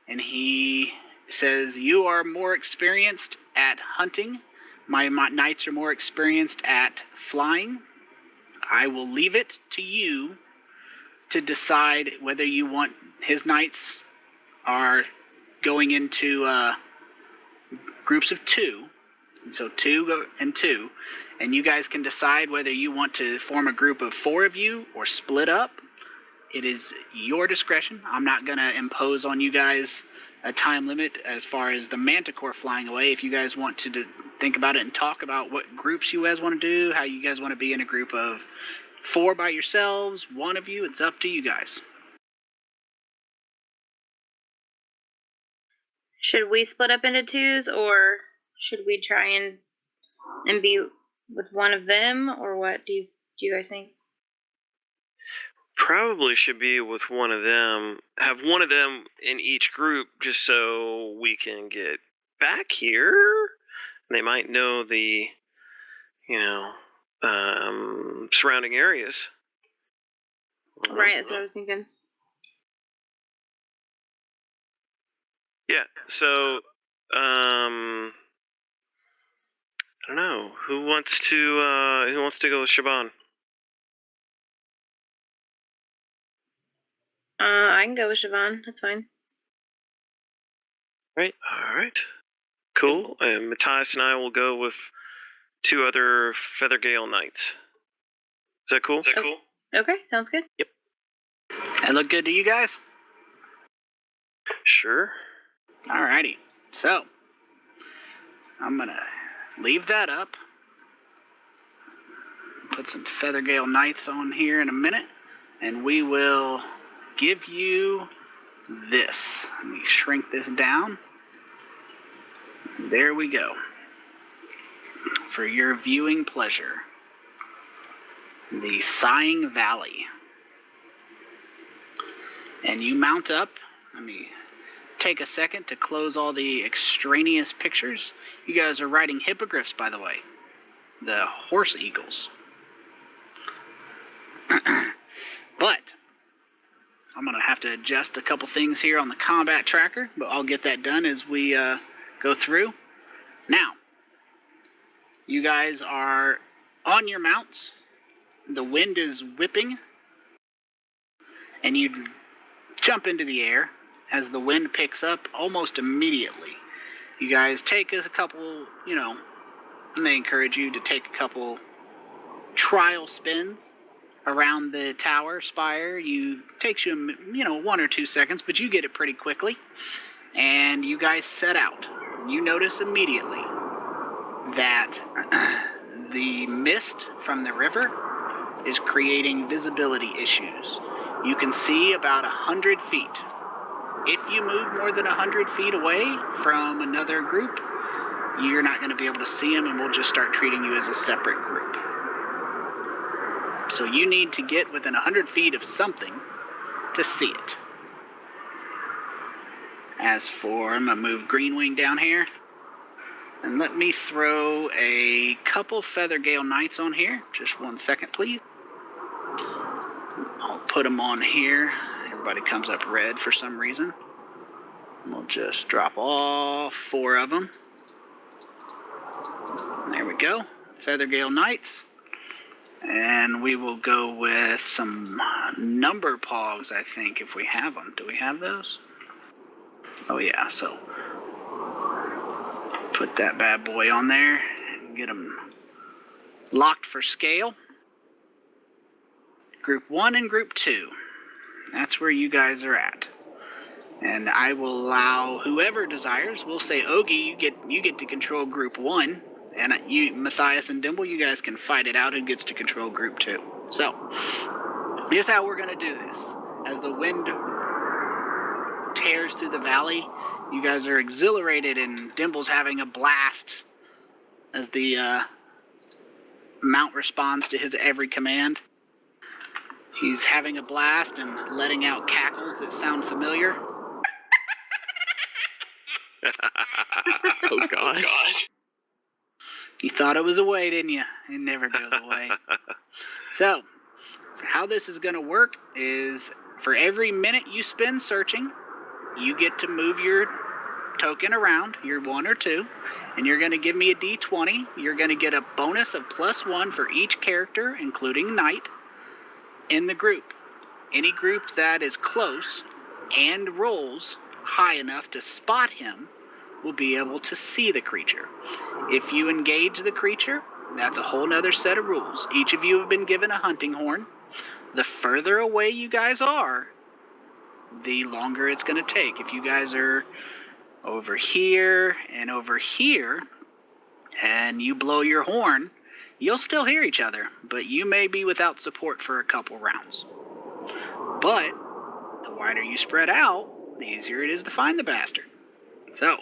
Speaker 1: And he says, you are more experienced at hunting. My knights are more experienced at flying. I will leave it to you to decide whether you want his knights are going into groups of 2. So 2 and 2. And you guys can decide whether you want to form a group of 4 of you or split up. It is your discretion. I'm not going to impose on you guys a time limit as far as the Manticore flying away. If you guys want to think about it and talk about what groups you guys want to do, how you guys want to be in a group of 4 by yourselves, 1 of you, it's up to you guys.
Speaker 3: Should we split up into 2s, or should we try and be with one of them, or what do you guys think?
Speaker 2: Probably should be with one of them. Have one of them in each group just so we can get back here. They might know the, surrounding areas.
Speaker 3: Right, that's what I was thinking.
Speaker 2: Yeah, so, I don't know. Who wants to go with Shaban?
Speaker 3: I can go with Siobhan. That's fine.
Speaker 2: All right. Cool. And Matthias and I will go with 2 other Feathergale Knights. Is that cool?
Speaker 3: Okay, sounds good.
Speaker 2: Yep.
Speaker 1: That look good to you guys?
Speaker 2: Sure.
Speaker 1: Alrighty. So, I'm going to leave that up. Put some Feathergale Knights on here in a minute. And we will give you this. Let me shrink this down. There we go. For your viewing pleasure. The Sighing Valley. And you mount up. Let me take a second to close all the extraneous pictures. You guys are riding hippogriffs, by the way. The horse eagles. But I'm going to have to adjust a couple things here on the combat tracker, but I'll get that done as we go through. Now, you guys are on your mounts. The wind is whipping, and you jump into the air as the wind picks up almost immediately. You guys take a couple, and they encourage you to take a couple trial spins around the tower spire. Takes you 1 or 2 seconds, but you get it pretty quickly. And you guys set out. You notice immediately that the mist from the river is creating visibility issues. You can see about 100 feet. If you move more than 100 feet away from another group, you're not going to be able to see them, and we'll just start treating you as a separate group. So you need to get within 100 feet of something to see it. As for, I'm going to move Greenwing down here. And let me throw a couple Feathergale Knights on here. Just 1 second, please. I'll put them on here. Everybody comes up red for some reason. We'll just drop all 4 of them. There we go. Feathergale Knights. And we will go with some number pogs, I think, if we have them. Do we have those? Oh, yeah. So put that bad boy on there and get them locked for scale. Group 1 and Group 2. That's where you guys are at. And I will allow whoever desires. We'll say, Ogie, you get to control Group 1. And you, Matthias and Dimble, you guys can fight it out who gets to control Group 2. So, here's how we're going to do this. As the wind tears through the valley, you guys are exhilarated, and Dimble's having a blast as the mount responds to his every command. He's having a blast and letting out cackles that sound familiar.
Speaker 5: Oh, gosh.
Speaker 1: You thought it was away, didn't you? It never goes away. So, how this is going to work is for every minute you spend searching, you get to move your token around, your 1 or 2, and you're going to give me a d20. You're going to get a bonus of +1 for each character, including Knight, in the group. any group that is close and rolls high enough to spot him will be able to see the creature. If you engage the creature, that's a whole nother set of rules. Each of you have been given a hunting horn. The further away you guys are, the longer it's going to take. If you guys are over here, and you blow your horn, you'll still hear each other, but you may be without support for a couple rounds. But the wider you spread out, the easier it is to find the bastard. So,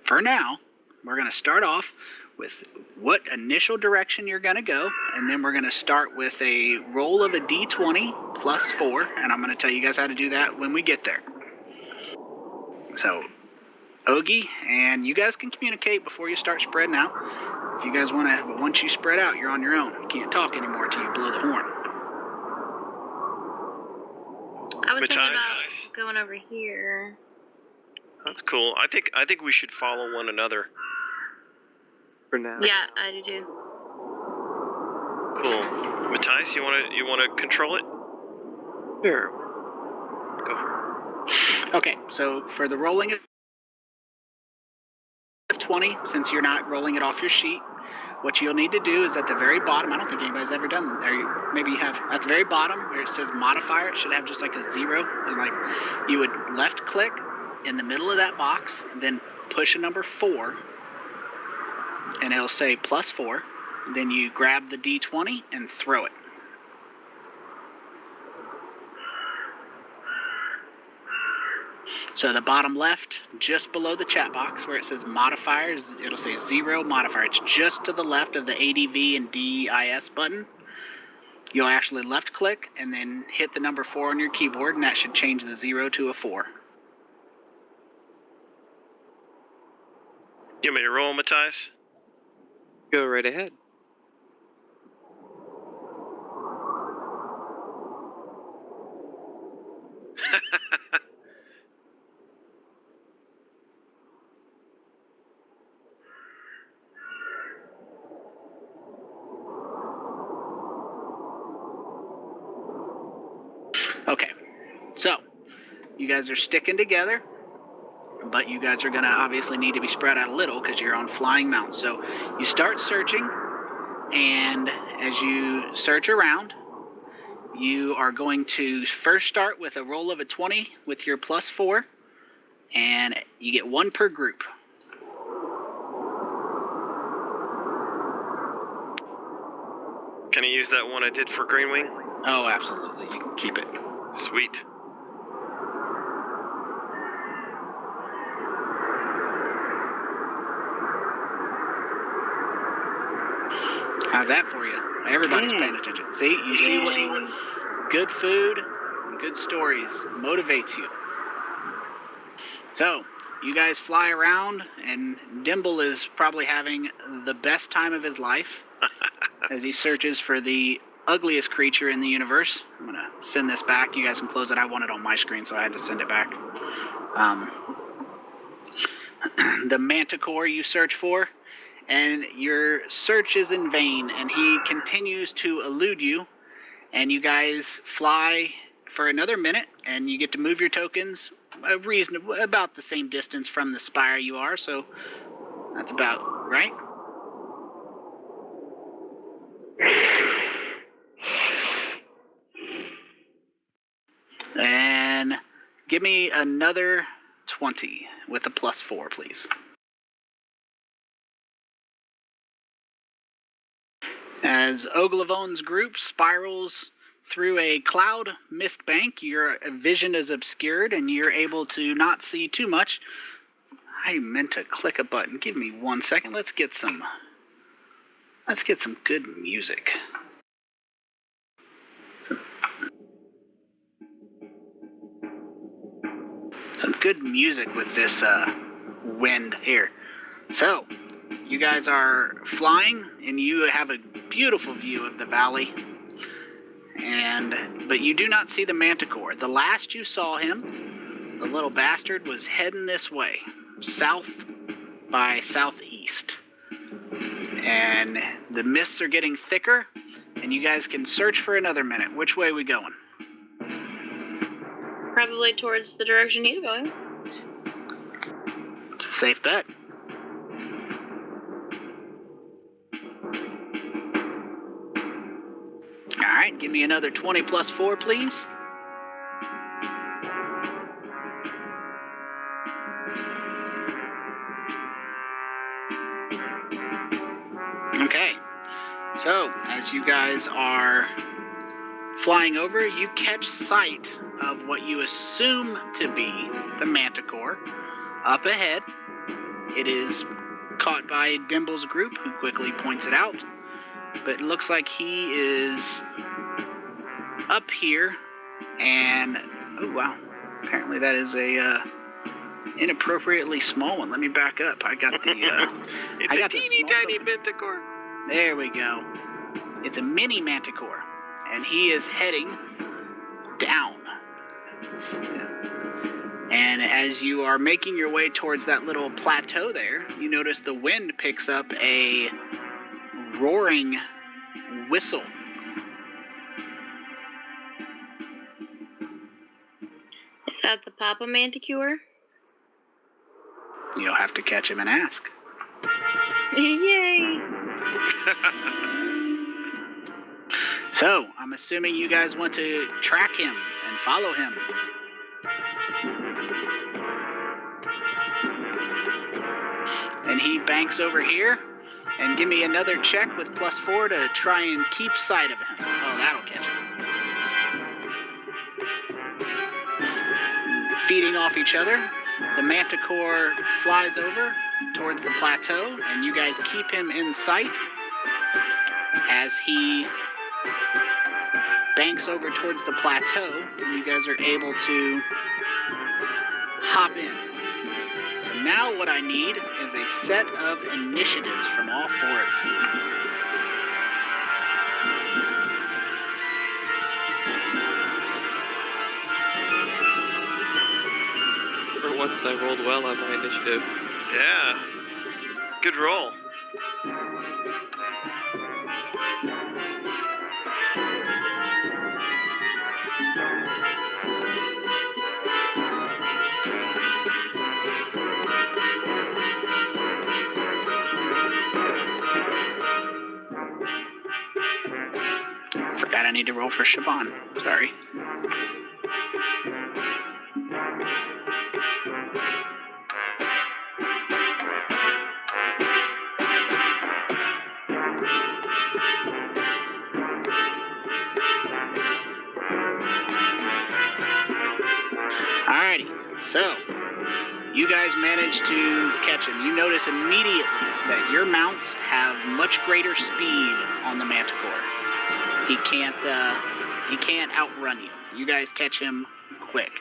Speaker 1: for now, we're going to start off with what initial direction you're going to go, and then we're going to start with a roll of a d20 plus 4, and I'm going to tell you guys how to do that when we get there. So, Ogie, and you guys can communicate before you start spreading out. If you guys want to, but once you spread out, you're on your own. You can't talk anymore till you blow the horn.
Speaker 3: I was thinking
Speaker 2: Matthias?
Speaker 3: about going over here.
Speaker 2: That's cool. I think we should follow one another.
Speaker 5: For now.
Speaker 3: Yeah, I do too.
Speaker 2: Cool. Matthias, you wanna control it?
Speaker 5: Sure.
Speaker 2: Go for it.
Speaker 1: Okay, so for the rolling of 20, since you're not rolling it off your sheet, what you'll need to do is at the very bottom, I don't think anybody's ever done there, maybe you have, at the very bottom where it says modifier, it should have just like a 0, and like you would left click in the middle of that box, and then push a number 4, and it'll say plus 4, then you grab the d20 and throw it. So the bottom left, just below the chat box where it says modifiers, it'll say 0 modifier. It's just to the left of the ADV and DIS button. You'll actually left click and then hit the number 4 on your keyboard, and that should change the 0 to a 4.
Speaker 2: You want me to roll, Matthias?
Speaker 5: Go right ahead.
Speaker 1: Okay, so you guys are sticking together, but you guys are going to obviously need to be spread out a little because you're on flying mounts. So you start searching, and as you search around, you are going to first start with a roll of a 20 with your plus 4, and you get 1 per group.
Speaker 2: Can I use that one I did for Greenwing?
Speaker 1: Oh, absolutely. You can keep it.
Speaker 2: Sweet.
Speaker 1: How's that for you? Everybody's paying attention. See, you see what good food and good stories motivates you. So, you guys fly around, and Dimble is probably having the best time of his life as he searches for the ugliest creature in the universe. I'm going to send this back. You guys can close it. I want it on my screen, so I had to send it back. The manticore you search for, and your search is in vain, and he continues to elude you, and you guys fly for another minute, and you get to move your tokens about the same distance from the spire you are, so that's about right. And give me another 20 with a plus 4, please. As Oglavon's group spirals through a cloud mist bank, your vision is obscured and you're able to not see too much. I meant to click a button. Give me 1 second. Let's get some good music. Some good music with this wind here. So, you guys are flying, and you have a beautiful view of the valley. But you do not see the manticore. The last you saw him, the little bastard was heading this way, south by southeast. And the mists are getting thicker, and you guys can search for another minute. Which way are we going?
Speaker 3: Probably towards the direction he's going.
Speaker 1: It's a safe bet. Alright, give me another 20 plus 4, please. Okay, so as you guys are flying over, you catch sight of what you assume to be the Manticore up ahead. It is caught by Dimble's group, who quickly points it out, but it looks like he is up here, and oh wow, apparently that is a inappropriately small one. Let me back up. I got the
Speaker 2: It's
Speaker 1: I
Speaker 2: a
Speaker 1: got the
Speaker 2: teeny
Speaker 1: small
Speaker 2: tiny
Speaker 1: token.
Speaker 2: Manticore.
Speaker 1: There we go. It's a mini Manticore, and he is heading down. And as you are making your way towards that little plateau there, you notice the wind picks up a roaring whistle.
Speaker 3: Is that the Papa Manticore?
Speaker 1: You'll have to catch him and ask.
Speaker 3: Yay!
Speaker 1: So, I'm assuming you guys want to track him and follow him. And he banks over here. And give me another check with +4 to try and keep sight of him. Oh, that'll catch him. Feeding off each other, the Manticore flies over towards the plateau, and you guys keep him in sight as he banks over towards the plateau, and you guys are able to hop in. So now what I need is a set of initiatives from all 4 of you.
Speaker 5: For once, I rolled well on my initiative.
Speaker 2: Yeah. Good roll.
Speaker 1: Forgot I need to roll for Siobhan. Sorry. Alrighty, so you guys managed to catch him. You notice immediately that your mounts have much greater speed on the Manticore. He can't outrun you. You guys catch him quick.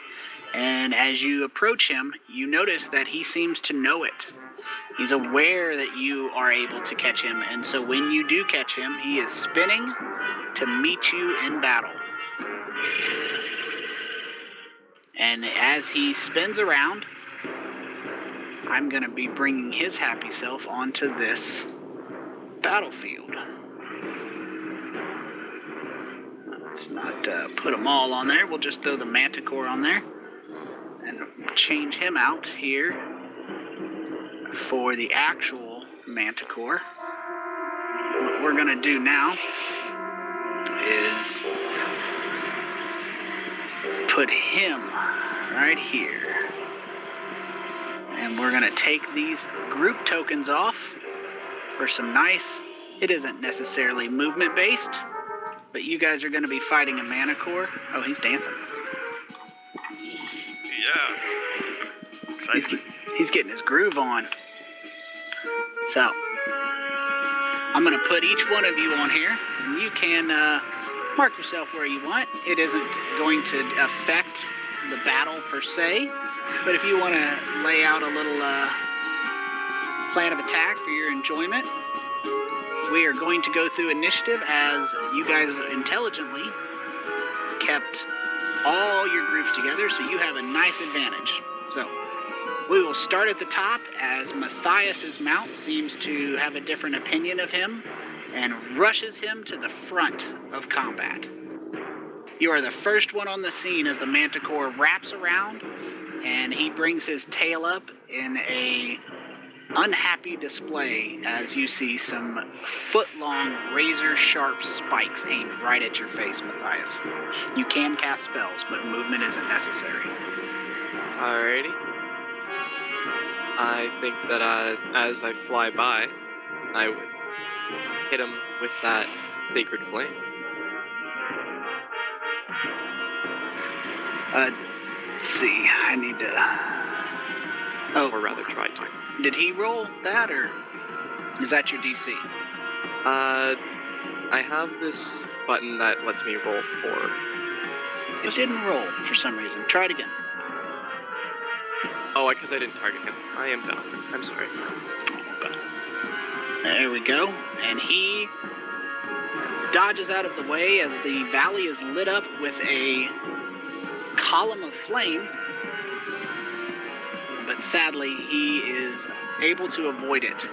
Speaker 1: And as you approach him, you notice that he seems to know it. He's aware that you are able to catch him, and so when you do catch him, he is spinning to meet you in battle. And as he spins around, I'm going to be bringing his happy self onto this battlefield. Let's not put them all on there. We'll just throw the Manticore on there and change him out here for the actual Manticore. What we're going to do now is put him right here. And we're going to take these group tokens off for some nice, it isn't necessarily movement based, but you guys are going to be fighting a Manticore. Oh, he's dancing.
Speaker 2: Yeah. Exciting.
Speaker 1: He's getting his groove on. So, I'm going to put each one of you on here, and you can mark yourself where you want. It isn't going to affect the battle per se, but if you want to lay out a little plan of attack for your enjoyment, we are going to go through initiative as you guys intelligently kept all your groups together, so you have a nice advantage. So, we will start at the top as Matthias's mount seems to have a different opinion of him and rushes him to the front of combat. You are the first one on the scene as the Manticore wraps around, and he brings his tail up in a unhappy display as you see some foot-long, razor-sharp spikes aimed right at your face, Matthias. You can cast spells, but movement isn't necessary.
Speaker 5: Alrighty. I think that as I fly by, I would hit him with that sacred flame.
Speaker 1: Let's see, I need to... Oh,
Speaker 5: Or rather, try to.
Speaker 1: did he roll that, or is that your DC?
Speaker 5: I have this button that lets me roll 4.
Speaker 1: It didn't roll for some reason. Try it again.
Speaker 5: Oh, because I didn't target him. I am dumb. I'm sorry.
Speaker 1: There we go. And he dodges out of the way as the valley is lit up with a column of flame. But sadly, he is able to avoid it.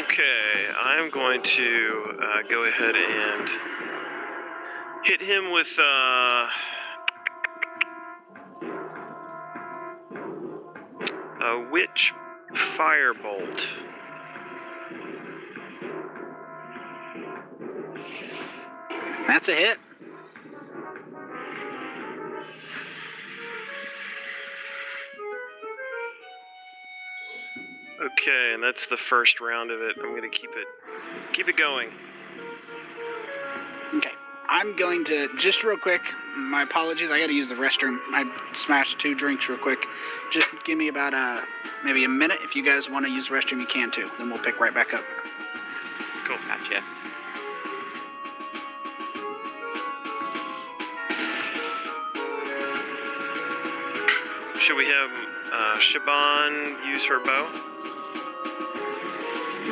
Speaker 2: Okay, I'm going to go ahead and hit him with a witch firebolt.
Speaker 1: That's a hit.
Speaker 2: Okay, and that's the first round of it. I'm gonna keep it going.
Speaker 1: Okay. I'm going to, just real quick, my apologies, I gotta use the restroom. I smashed 2 drinks real quick. Just give me about maybe a minute. If you guys want to use the restroom, you can too. Then we'll pick right back up.
Speaker 5: Cool. Gotcha.
Speaker 2: Should we have Shaban use her bow?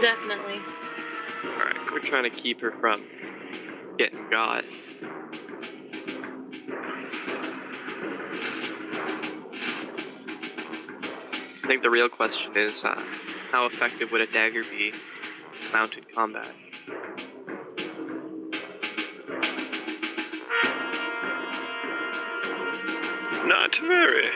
Speaker 3: Definitely.
Speaker 2: Alright, cool.
Speaker 5: We're trying to keep her from getting got. I think the real question is, how effective would a dagger be in mounted combat?
Speaker 2: Not very.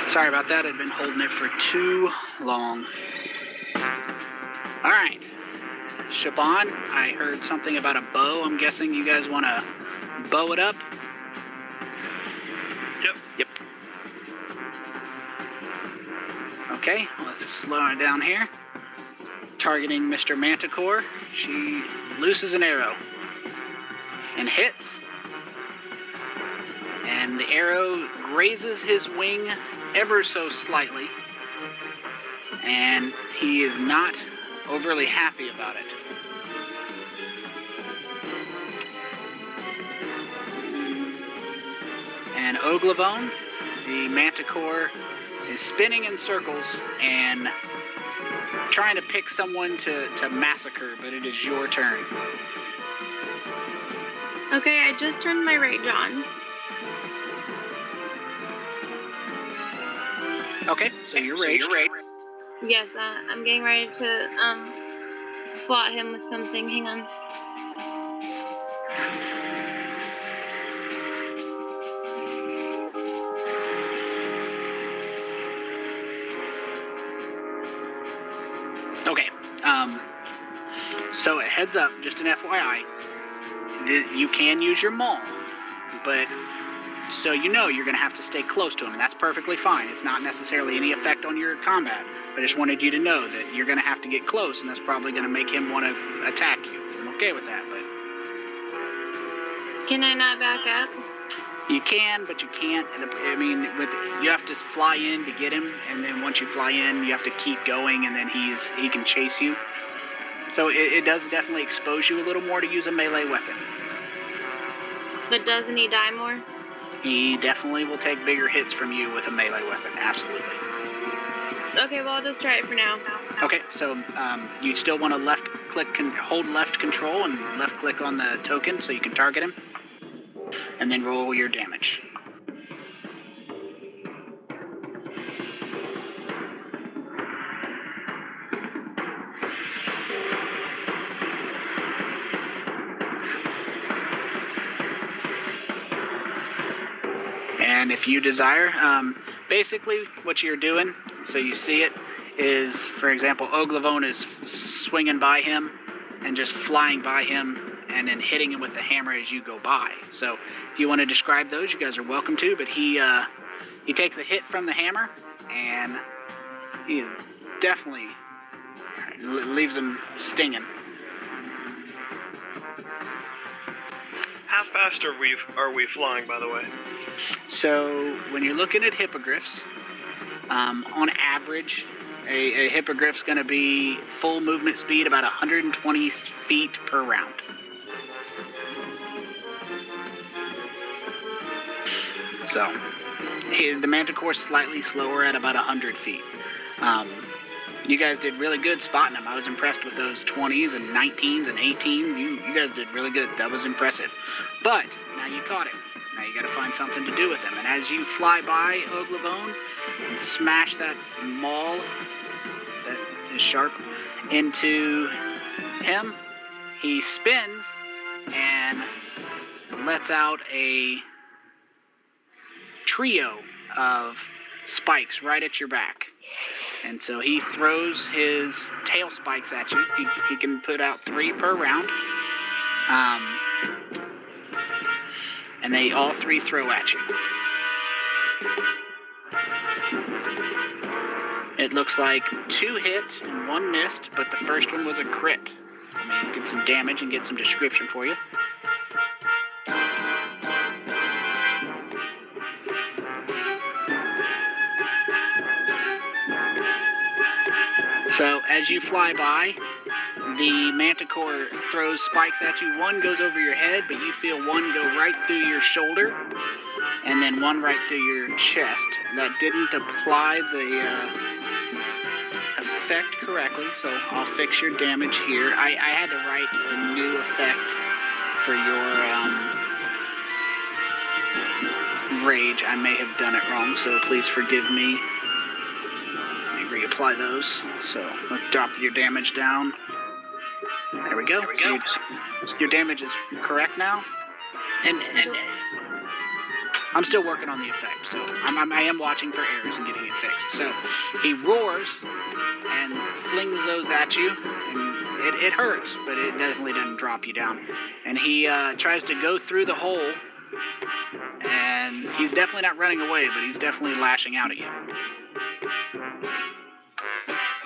Speaker 1: Sorry about that. I've been holding it for too long. All right. Shaban, I heard something about a bow. I'm guessing you guys want to bow it up?
Speaker 2: Yep.
Speaker 1: Okay, let's slow it down here. Targeting Mr. Manticore, she looses an arrow and hits. And the arrow grazes his wing ever so slightly. And he is not overly happy about it. And Oglavone, the Manticore, is spinning in circles and trying to pick someone to massacre, but it is your turn.
Speaker 3: Okay, I just turned my rage on.
Speaker 1: Okay, so you're raged.
Speaker 3: Yes, I'm getting ready to swat him with something. Hang on.
Speaker 1: Okay. So a heads up, just an FYI, you can use your maul, but so you know you're going to have to stay close to him, and that's perfectly fine. It's not necessarily any effect on your combat, but I just wanted you to know that you're going to have to get close, and that's probably going to make him want to attack you. I'm okay with that, but
Speaker 3: Can I not back up?
Speaker 1: you can, but you can't. I mean, you have to fly in to get him, and then once you fly in, you have to keep going, and then he can chase you. So it does definitely expose you a little more to use a melee weapon.
Speaker 3: But doesn't he die more?
Speaker 1: He definitely will take bigger hits from you with a melee weapon, absolutely.
Speaker 3: Okay, well, I'll just try it for now.
Speaker 1: Okay, so you still want to hold left control and left click on the token so you can target him, and then roll your damage. And if you desire, basically what you're doing, so you see it, is, for example, Oglavone is swinging by him and just flying by him and then hitting him with the hammer as you go by. So if you want to describe those, you guys are welcome to, but he takes a hit from the hammer, and he is definitely leaves him stinging.
Speaker 2: How fast are we flying, by the way?
Speaker 1: So when you're looking at hippogriffs, on average, a hippogriff's going to be full movement speed about 120 feet per round. So the Manticore's slightly slower at about 100 feet. You guys did really good spotting them. I was impressed with those 20s and 19s and 18s. You guys did really good. That was impressive. But now you caught him. Now you got to find something to do with him. And as you fly by Oglavone and smash that maul that is sharp into him, he spins and lets out a trio of spikes right at your back. And so he throws his tail spikes at you. He can put out 3 per round. And they all 3 throw at you. It looks like 2 hit and 1 missed, but the first one was a crit. Let me get some damage and get some description for you. So as you fly by, the Manticore throws spikes at you. 1 goes over your head, but you feel 1 go right through your shoulder, and then 1 right through your chest. That didn't apply the effect correctly, so I'll fix your damage here. I had to write a new effect for your rage. I may have done it wrong, so please forgive me. Reapply those. So let's drop your damage down. There we go. Your damage is correct now. And I'm still working on the effect, so I am watching for errors and getting it fixed. So he roars and flings those at you, and it hurts, but it definitely doesn't drop you down. And he tries to go through the hole, and he's definitely not running away, but he's definitely lashing out at you.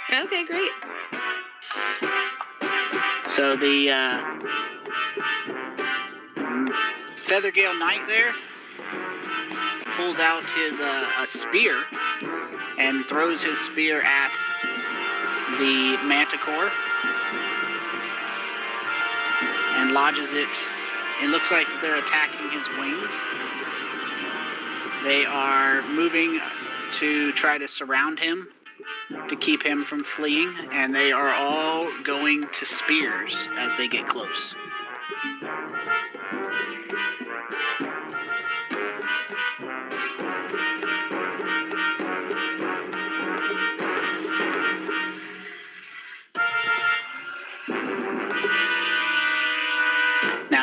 Speaker 3: Okay, great.
Speaker 1: So the Feathergale Knight there pulls out his a spear and throws his spear at the Manticore and lodges it. It looks like they're attacking his wings. They are moving to try to surround him to keep him from fleeing, and they are all going to spears as they get close.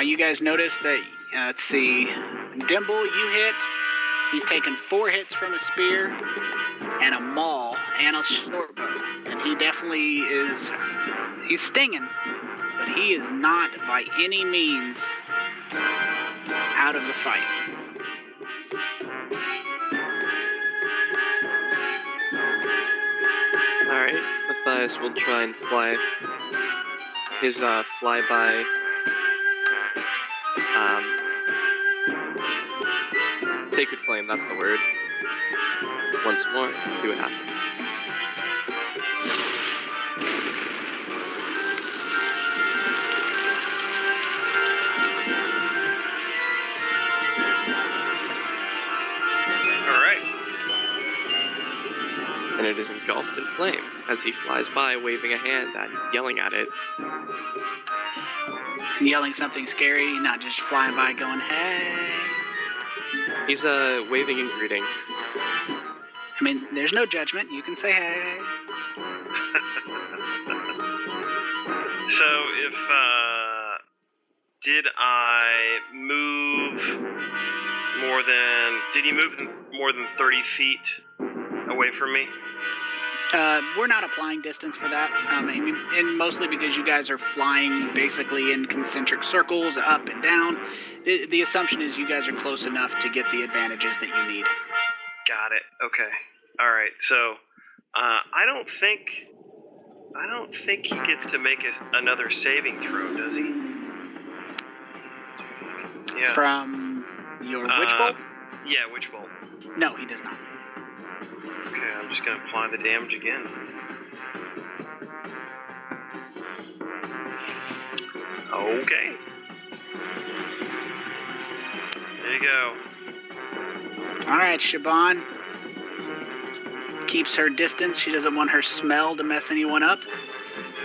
Speaker 1: You guys notice that, let's see, Dimble, you hit. He's taken 4 hits from a spear and a maul and a short bow. And he definitely is, he's stinging, but he is not by any means out of the fight.
Speaker 5: Alright, Matthias will try and fly his flyby Sacred Flame, that's the word. Once more, see what happens.
Speaker 2: Alright.
Speaker 5: And it is engulfed in flame as he flies by, waving a hand and yelling at it.
Speaker 1: Yelling something scary, not just flying by going, hey.
Speaker 5: He's waving and greeting.
Speaker 1: I mean, there's no judgment. You can say hey.
Speaker 2: So if did I move more than? Did he move more than 30 feet away from me?
Speaker 1: We're not applying distance for that. I mean, and mostly because you guys are flying basically in concentric circles, up and down. The assumption is you guys are close enough to get the advantages that you need.
Speaker 2: Got it. Okay. All right. So I don't think he gets to make another saving throw, does he? Yeah.
Speaker 1: From your Witch Bolt?
Speaker 2: Yeah, Witch Bolt.
Speaker 1: No, he does not.
Speaker 2: Okay, I'm just gonna apply the damage again. Okay. There you go.
Speaker 1: All right, Shaban keeps her distance. She doesn't want her smell to mess anyone up.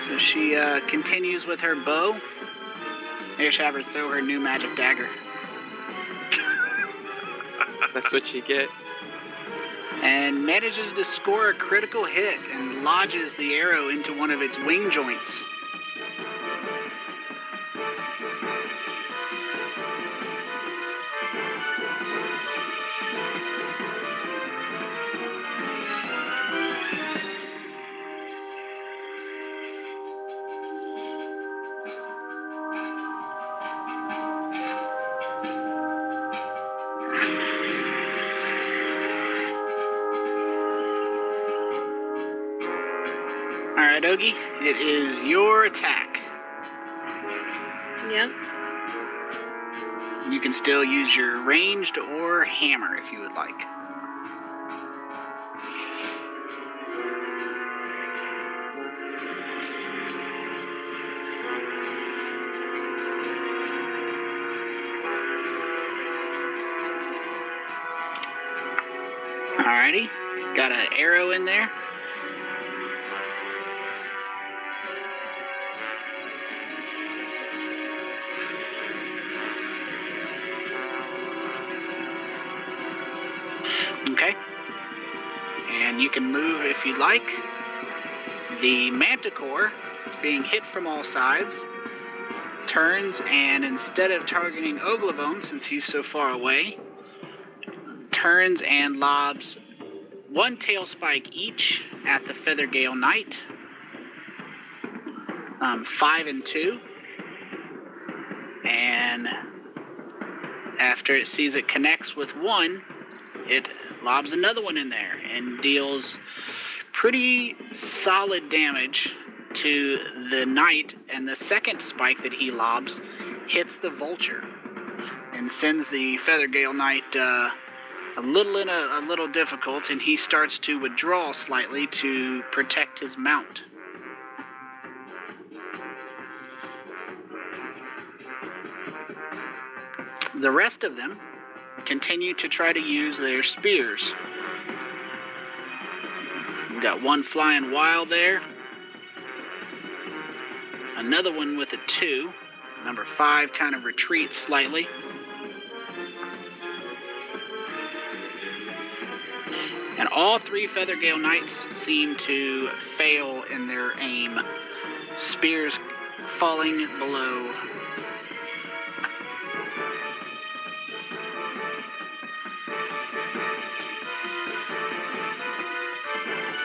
Speaker 1: So she continues with her bow. Maybe I should have her throw her new magic dagger.
Speaker 5: That's what you get.
Speaker 1: And manages to score a critical hit and lodges the arrow into one of its wing joints. Alright, Ogie, it is your attack.
Speaker 3: Yep.
Speaker 1: You can still use your ranged or hammer if you would like. Alrighty, got an arrow in there. Okay. And you can move if you'd like. The Manticore is being hit from all sides. Turns and instead of targeting Oglevone, since he's so far away, turns and lobs one tail spike each at the Feathergale Knight. 5 and 2. And after it sees it connects with one, it lobs another one in there and deals pretty solid damage to the knight, and the second spike that he lobs hits the vulture and sends the Feathergale Knight a little difficult, and he starts to withdraw slightly to protect his mount. The rest of them continue to try to use their spears. We've got one flying wild there. Another one with a 2. Number 5 kind of retreats slightly. And all 3 Feathergale Knights seem to fail in their aim. Spears falling below.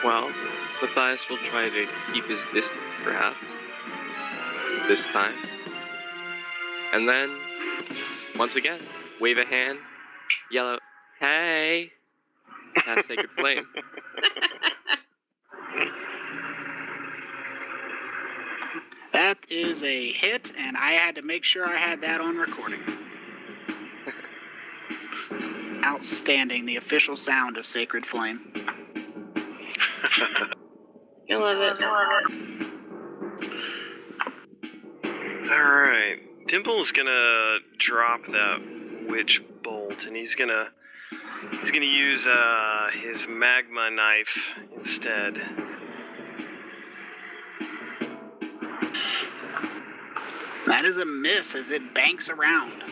Speaker 5: Well, Matthias will try to keep his distance, perhaps. This time. And then, once again, wave a hand, yell out, "Hey!" Cast Sacred Flame.
Speaker 1: That is a hit, and I had to make sure I had that on recording. Outstanding, the official sound of Sacred Flame.
Speaker 3: I love it.
Speaker 2: Alright. Dimble's gonna drop that witch bolt, and he's gonna use his magma knife instead.
Speaker 1: That is a miss as it banks around.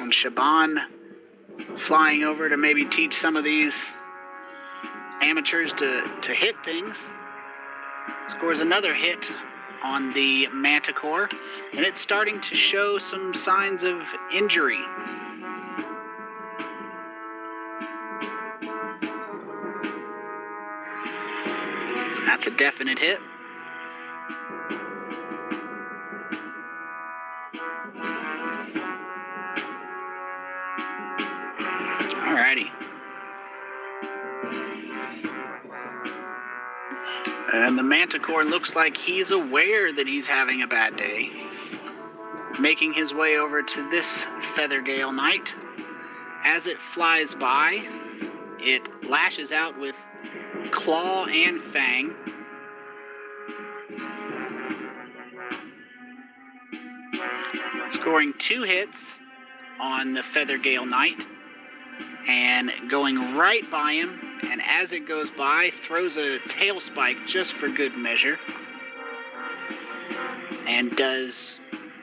Speaker 1: And Shaban flying over to maybe teach some of these amateurs to hit things. Scores another hit on the Manticore, and it's starting to show some signs of injury. That's a definite hit. Alrighty. And the Manticore looks like he's aware that he's having a bad day. Making his way over to this Feathergale Knight. As it flies by, it lashes out with claw and fang. Scoring 2 hits on the Feathergale Knight. And going right by him, and as it goes by, throws a tail spike just for good measure. And does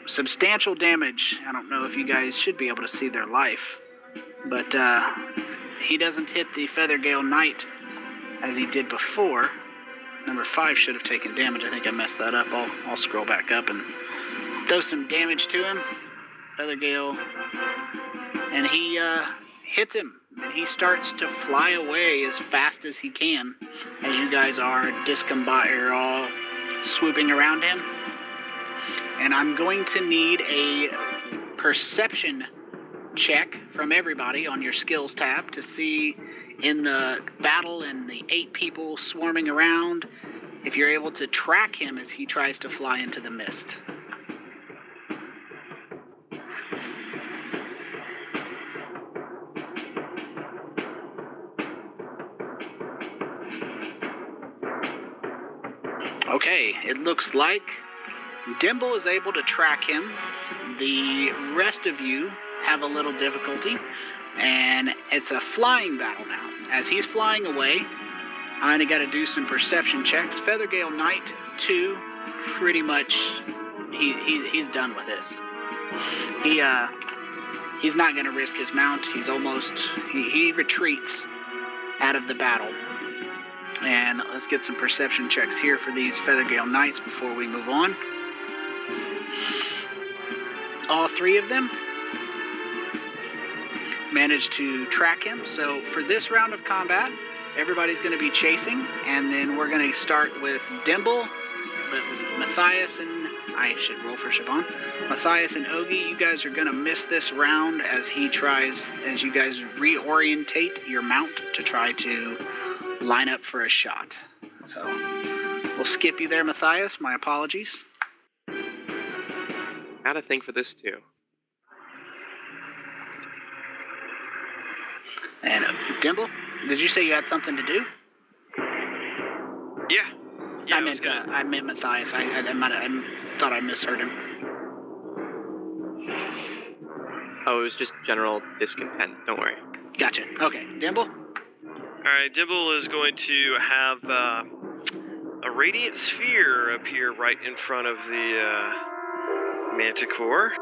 Speaker 1: substantial damage. I don't know if you guys should be able to see their life. But he doesn't hit the Feathergale Knight as he did before. Number 5 should have taken damage. I think I messed that up. I'll scroll back up and throw some damage to him. Feathergale. And he hits him. And he starts to fly away as fast as he can. As you guys are all swooping around him. And I'm going to need a perception check from everybody on your skills tab to see in the battle and the 8 people swarming around if you're able to track him as he tries to fly into the mist. Okay, it looks like Dimble is able to track him. The rest of you have a little difficulty, and it's a flying battle now. As he's flying away, I only got to do some perception checks. Feathergale Knight 2, pretty much, he's done with this. He's not going to risk his mount. He retreats out of the battle. And let's get some perception checks here for these Feathergale Knights before we move on. All 3 of them managed to track him. So for this round of combat, everybody's going to be chasing, and then we're going to start with Dimble, but Matthias and I should roll for Shaban. Matthias and Ogie, you guys are going to miss this round as you guys reorientate your mount to try to line up for a shot. So we'll skip you there, Matthias. My apologies.
Speaker 5: Gotta think for this too.
Speaker 1: And Dimble, did you say you had something to do?
Speaker 2: Yeah.
Speaker 1: I meant Matthias. I thought I misheard him.
Speaker 5: Oh, it was just general discontent. Don't worry.
Speaker 1: Gotcha. Okay, Dimble.
Speaker 2: Alright, Dimble is going to have a radiant sphere appear right in front of the Manticore.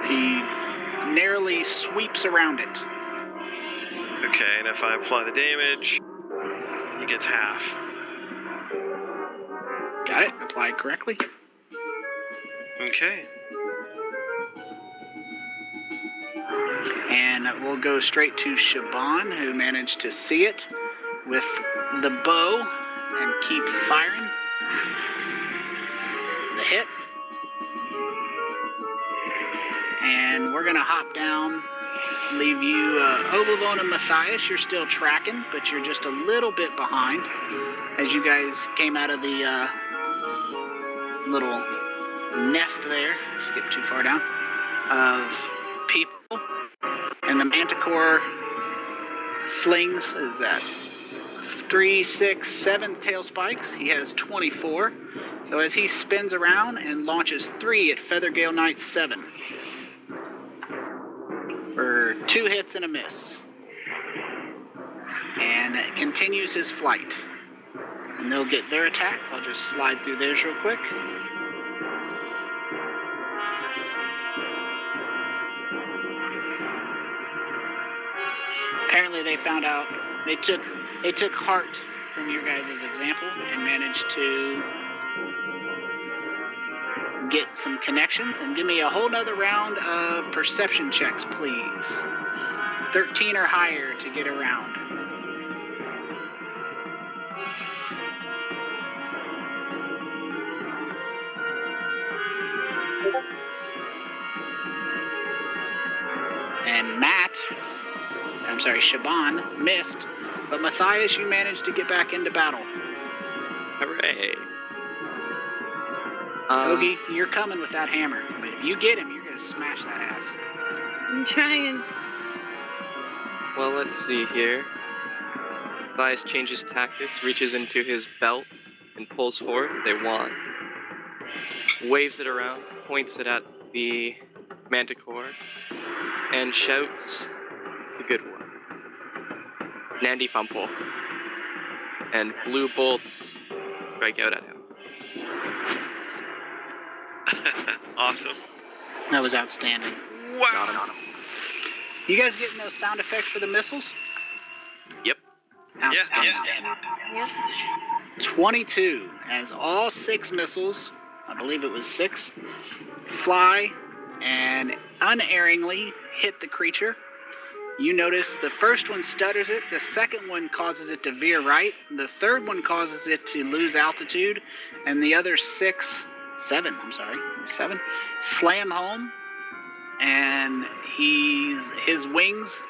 Speaker 1: He narrowly sweeps around it.
Speaker 2: Okay, and if I apply the damage, he gets half.
Speaker 1: Got it. Applied correctly.
Speaker 2: Okay.
Speaker 1: And we'll go straight to Shaban, who managed to see it with the bow and keep firing. The hit. And we're going to hop down, leave you, Oglavon and Matthias. You're still tracking, but you're just a little bit behind as you guys came out of the little nest there, skip too far down, of people. And the Manticore flings, is that 3, 6, 7 tail spikes. He has 24. So as he spins around and launches 3 at Feathergale Knight 7. For 2 hits and a miss. And continues his flight. And they'll get their attacks. I'll just slide through theirs real quick. Apparently they found out, they took heart from your guys' example and managed to get some connections. And give me a whole nother round of perception checks, please. 13 or higher to get around. And Shaban missed, but Matthias, you managed to get back into battle.
Speaker 5: Hooray.
Speaker 1: Ogie, you're coming with that hammer, but if you get him, you're gonna smash that ass.
Speaker 3: I'm trying.
Speaker 5: Well, let's see here. Matthias changes tactics, reaches into his belt, and pulls forth a wand. Waves it around, points it at the Manticore, and shouts the good one. Nandi Fumple. And blue bolts strike out at him.
Speaker 2: Awesome.
Speaker 1: That was outstanding.
Speaker 2: Wow.
Speaker 1: You guys getting those sound effects for the missiles?
Speaker 5: Yep.
Speaker 1: Outstanding.
Speaker 3: Yep.
Speaker 1: 22, as all 6 missiles, I believe it was 6, fly and unerringly hit the creature. You notice the first one stutters it, the second one causes it to veer right, the third one causes it to lose altitude, and the other 7 slam home, and his wings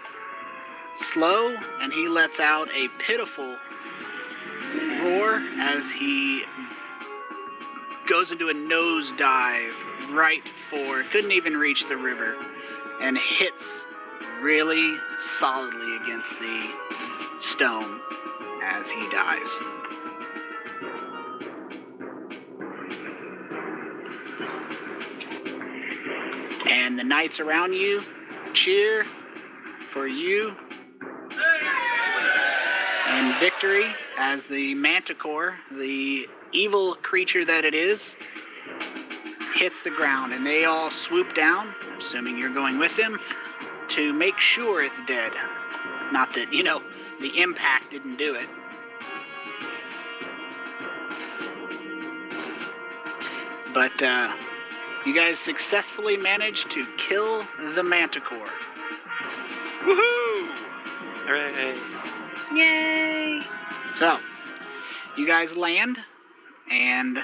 Speaker 1: slow, and he lets out a pitiful roar as he goes into a nosedive right for, couldn't even reach the river, and hits really solidly against the stone as he dies. And the knights around you cheer for you and victory as the Manticore, the evil creature that it is, hits the ground, and they all swoop down, assuming you're going with them, to make sure it's dead. Not that, the impact didn't do it. But you guys successfully managed to kill the Manticore.
Speaker 2: Woohoo!
Speaker 5: Hooray.
Speaker 3: Yay!
Speaker 1: So, you guys land, and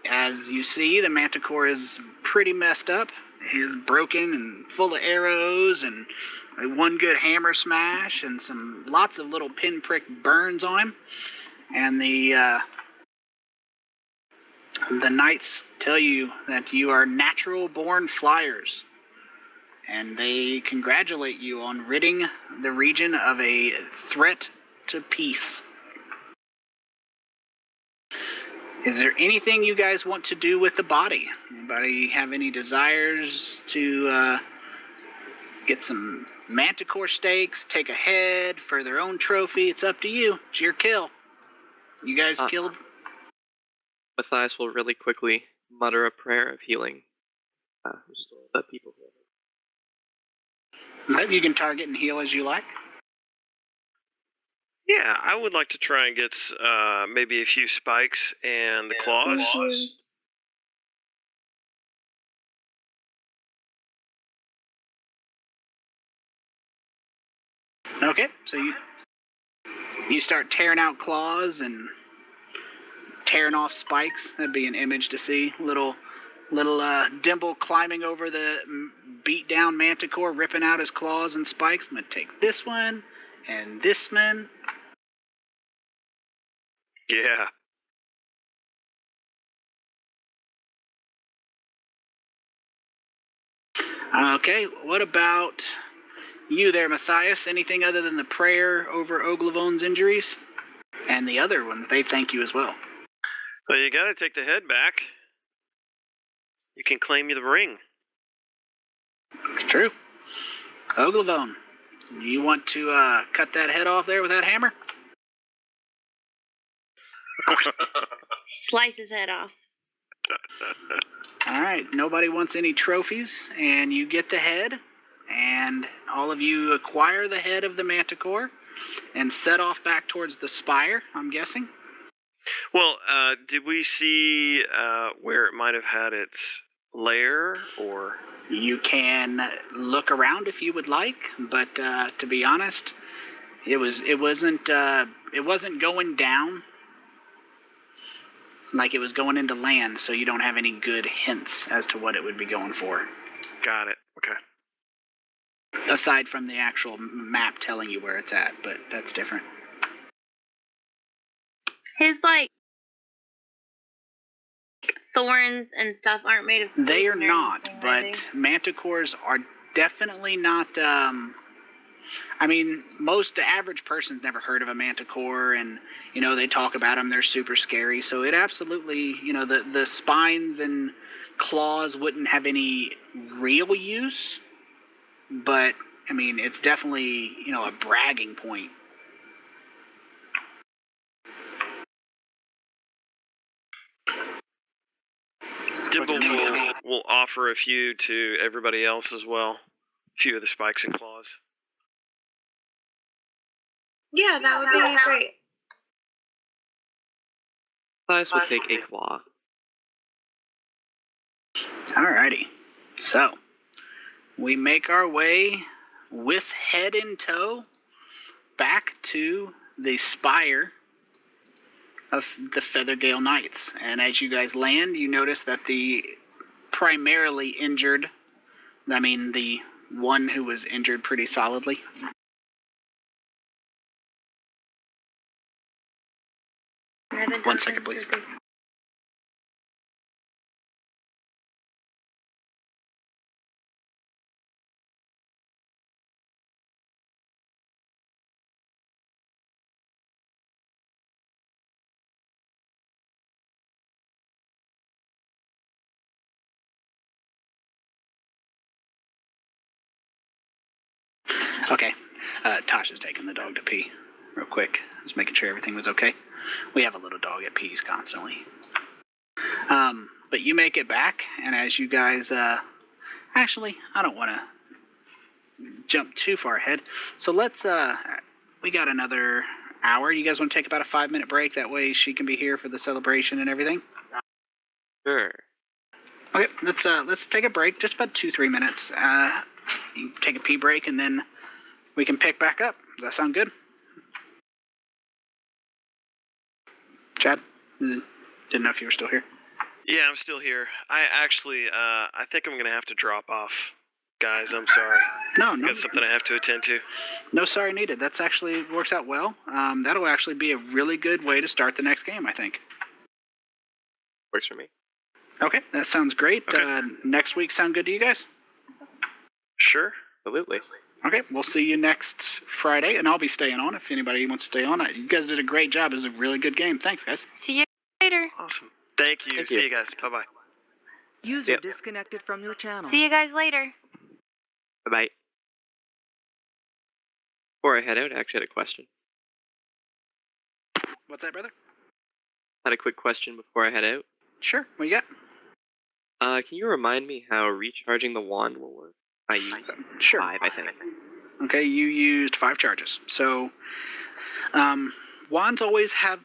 Speaker 1: as you see, the Manticore is pretty messed up. He's broken and full of arrows, and one good hammer smash, and lots of little pinprick burns on him. And the knights tell you that you are natural-born flyers, and they congratulate you on ridding the region of a threat to peace. Is there anything you guys want to do with the body? Anybody have any desires to get some Manticore steaks, take a head for their own trophy? It's up to you. It's your kill. You guys killed.
Speaker 5: Matthias will really quickly mutter a prayer of healing. Restore the people who
Speaker 1: You can target and heal as you like.
Speaker 2: Yeah, I would like to try and get maybe a few spikes and claws.
Speaker 3: Thank you.
Speaker 1: Okay, so you start tearing out claws and tearing off spikes. That'd be an image to see. Little Dimble climbing over the beat down Manticore, ripping out his claws and spikes. I'm gonna take this one and this one.
Speaker 2: Yeah.
Speaker 1: Okay, what about you there, Matthias? Anything other than the prayer over Oglavon's injuries? And the other ones, they thank you as well.
Speaker 2: Well, you gotta take the head back. You can claim you the ring.
Speaker 1: It's true. Oglavon, you want to cut that head off there with that hammer?
Speaker 3: Slice his head off.
Speaker 1: All right, nobody wants any trophies, and you get the head, and all of you acquire the head of the Manticore and set off back towards the spire, I'm guessing.
Speaker 2: Well, did we see where it might have had its lair, or?
Speaker 1: You can look around if you would like, but to be honest, it wasn't going down like it was going into land, so you don't have any good hints as to what it would be going for.
Speaker 2: Got it. Okay.
Speaker 1: Aside from the actual map telling you where it's at, but that's different.
Speaker 3: His like thorns and stuff aren't made of.
Speaker 1: They are
Speaker 3: poison or
Speaker 1: not,
Speaker 3: anything,
Speaker 1: but
Speaker 3: are they?
Speaker 1: manticores are definitely not. I mean, the average person's never heard of a manticore, and they talk about them. They're super scary. So it absolutely, the spines and claws wouldn't have any real use, but I mean, it's definitely a bragging point.
Speaker 2: Dimble will offer a few to everybody else as well. A few of the spikes and claws.
Speaker 3: Yeah, that would be great.
Speaker 5: Matthias will take a claw.
Speaker 1: Alrighty, so we make our way with head in tow back to the spire of the Feathergale Knights. And as you guys land, you notice that the primarily injured, the one who was injured pretty solidly. One second, please. Okay, Tasha's taking the dog to pee real quick. Just making sure everything was okay. We have a little dog that pees constantly. But you make it back, and as you guys, actually, I don't want to jump too far ahead. So let's, we got another hour. You guys want to take about a 5-minute break? That way she can be here for the celebration and everything.
Speaker 5: Sure.
Speaker 1: Okay, let's take a break, just about 2-3 minutes. You take a pee break, and then we can pick back up. Does that sound good? Chad? Didn't know if you were still here.
Speaker 2: Yeah, I'm still here. I actually, I think I'm gonna have to drop off, guys. I'm sorry.
Speaker 1: No.
Speaker 2: Got something I have to attend to.
Speaker 1: No sorry needed. That's actually works out well. That'll actually be a really good way to start the next game, I think.
Speaker 5: Works for me.
Speaker 1: Okay, that sounds great.
Speaker 2: Okay.
Speaker 1: Next week sound good to you guys?
Speaker 2: Sure.
Speaker 5: Absolutely.
Speaker 1: Okay, we'll see you next Friday, and I'll be staying on if anybody wants to stay on. You guys did a great job. It was a really good game. Thanks, guys.
Speaker 3: See you later.
Speaker 2: Awesome. Thank you.
Speaker 5: Thank
Speaker 2: See
Speaker 5: you.
Speaker 2: you guys. Bye-bye.
Speaker 4: User
Speaker 5: Yep.
Speaker 4: disconnected from your channel.
Speaker 3: See you guys later.
Speaker 5: Bye-bye. Before I head out, I actually had a question.
Speaker 1: What's that, brother?
Speaker 5: Had a quick question before I head out.
Speaker 1: Sure. What you got?
Speaker 5: Can you remind me how recharging the wand will work? I used
Speaker 1: Sure.
Speaker 5: 5, I think.
Speaker 1: Okay, you used 5 charges. So Wands always have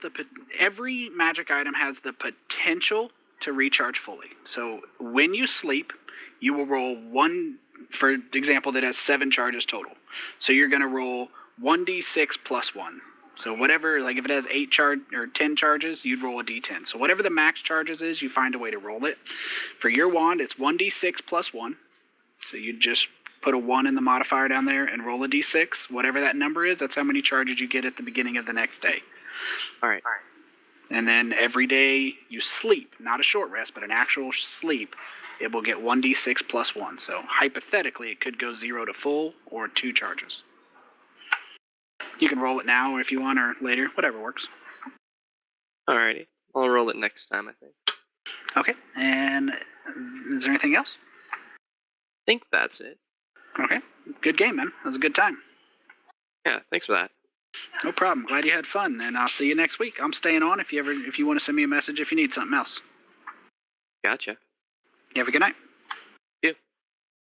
Speaker 1: every magic item has the potential to recharge fully. So when you sleep, you will roll one, for example, that has 7 charges total. So you're going to roll 1d6 plus 1. So whatever, like if it has 8 or 10 charges, you'd roll a d10. So whatever the max charges is, you find a way to roll it. For your wand, it's 1d6 plus 1. So you just put a 1 in the modifier down there and roll a d6. Whatever that number is, that's how many charges you get at the beginning of the next day.
Speaker 5: All right.
Speaker 1: And then every day you sleep, not a short rest, but an actual sleep, it will get 1d6 plus 1. So hypothetically, it could go 0 to full or 2 charges. You can roll it now if you want, or later, whatever works.
Speaker 5: Alrighty. I'll roll it next time, I think.
Speaker 1: Okay, and is there anything else?
Speaker 5: I think that's it.
Speaker 1: Okay, good game, man. That was a good time.
Speaker 5: Yeah, thanks for that.
Speaker 1: No problem. Glad you had fun, and I'll see you next week. I'm staying on if you want to send me a message if you need something else.
Speaker 5: Gotcha.
Speaker 1: You have a good night.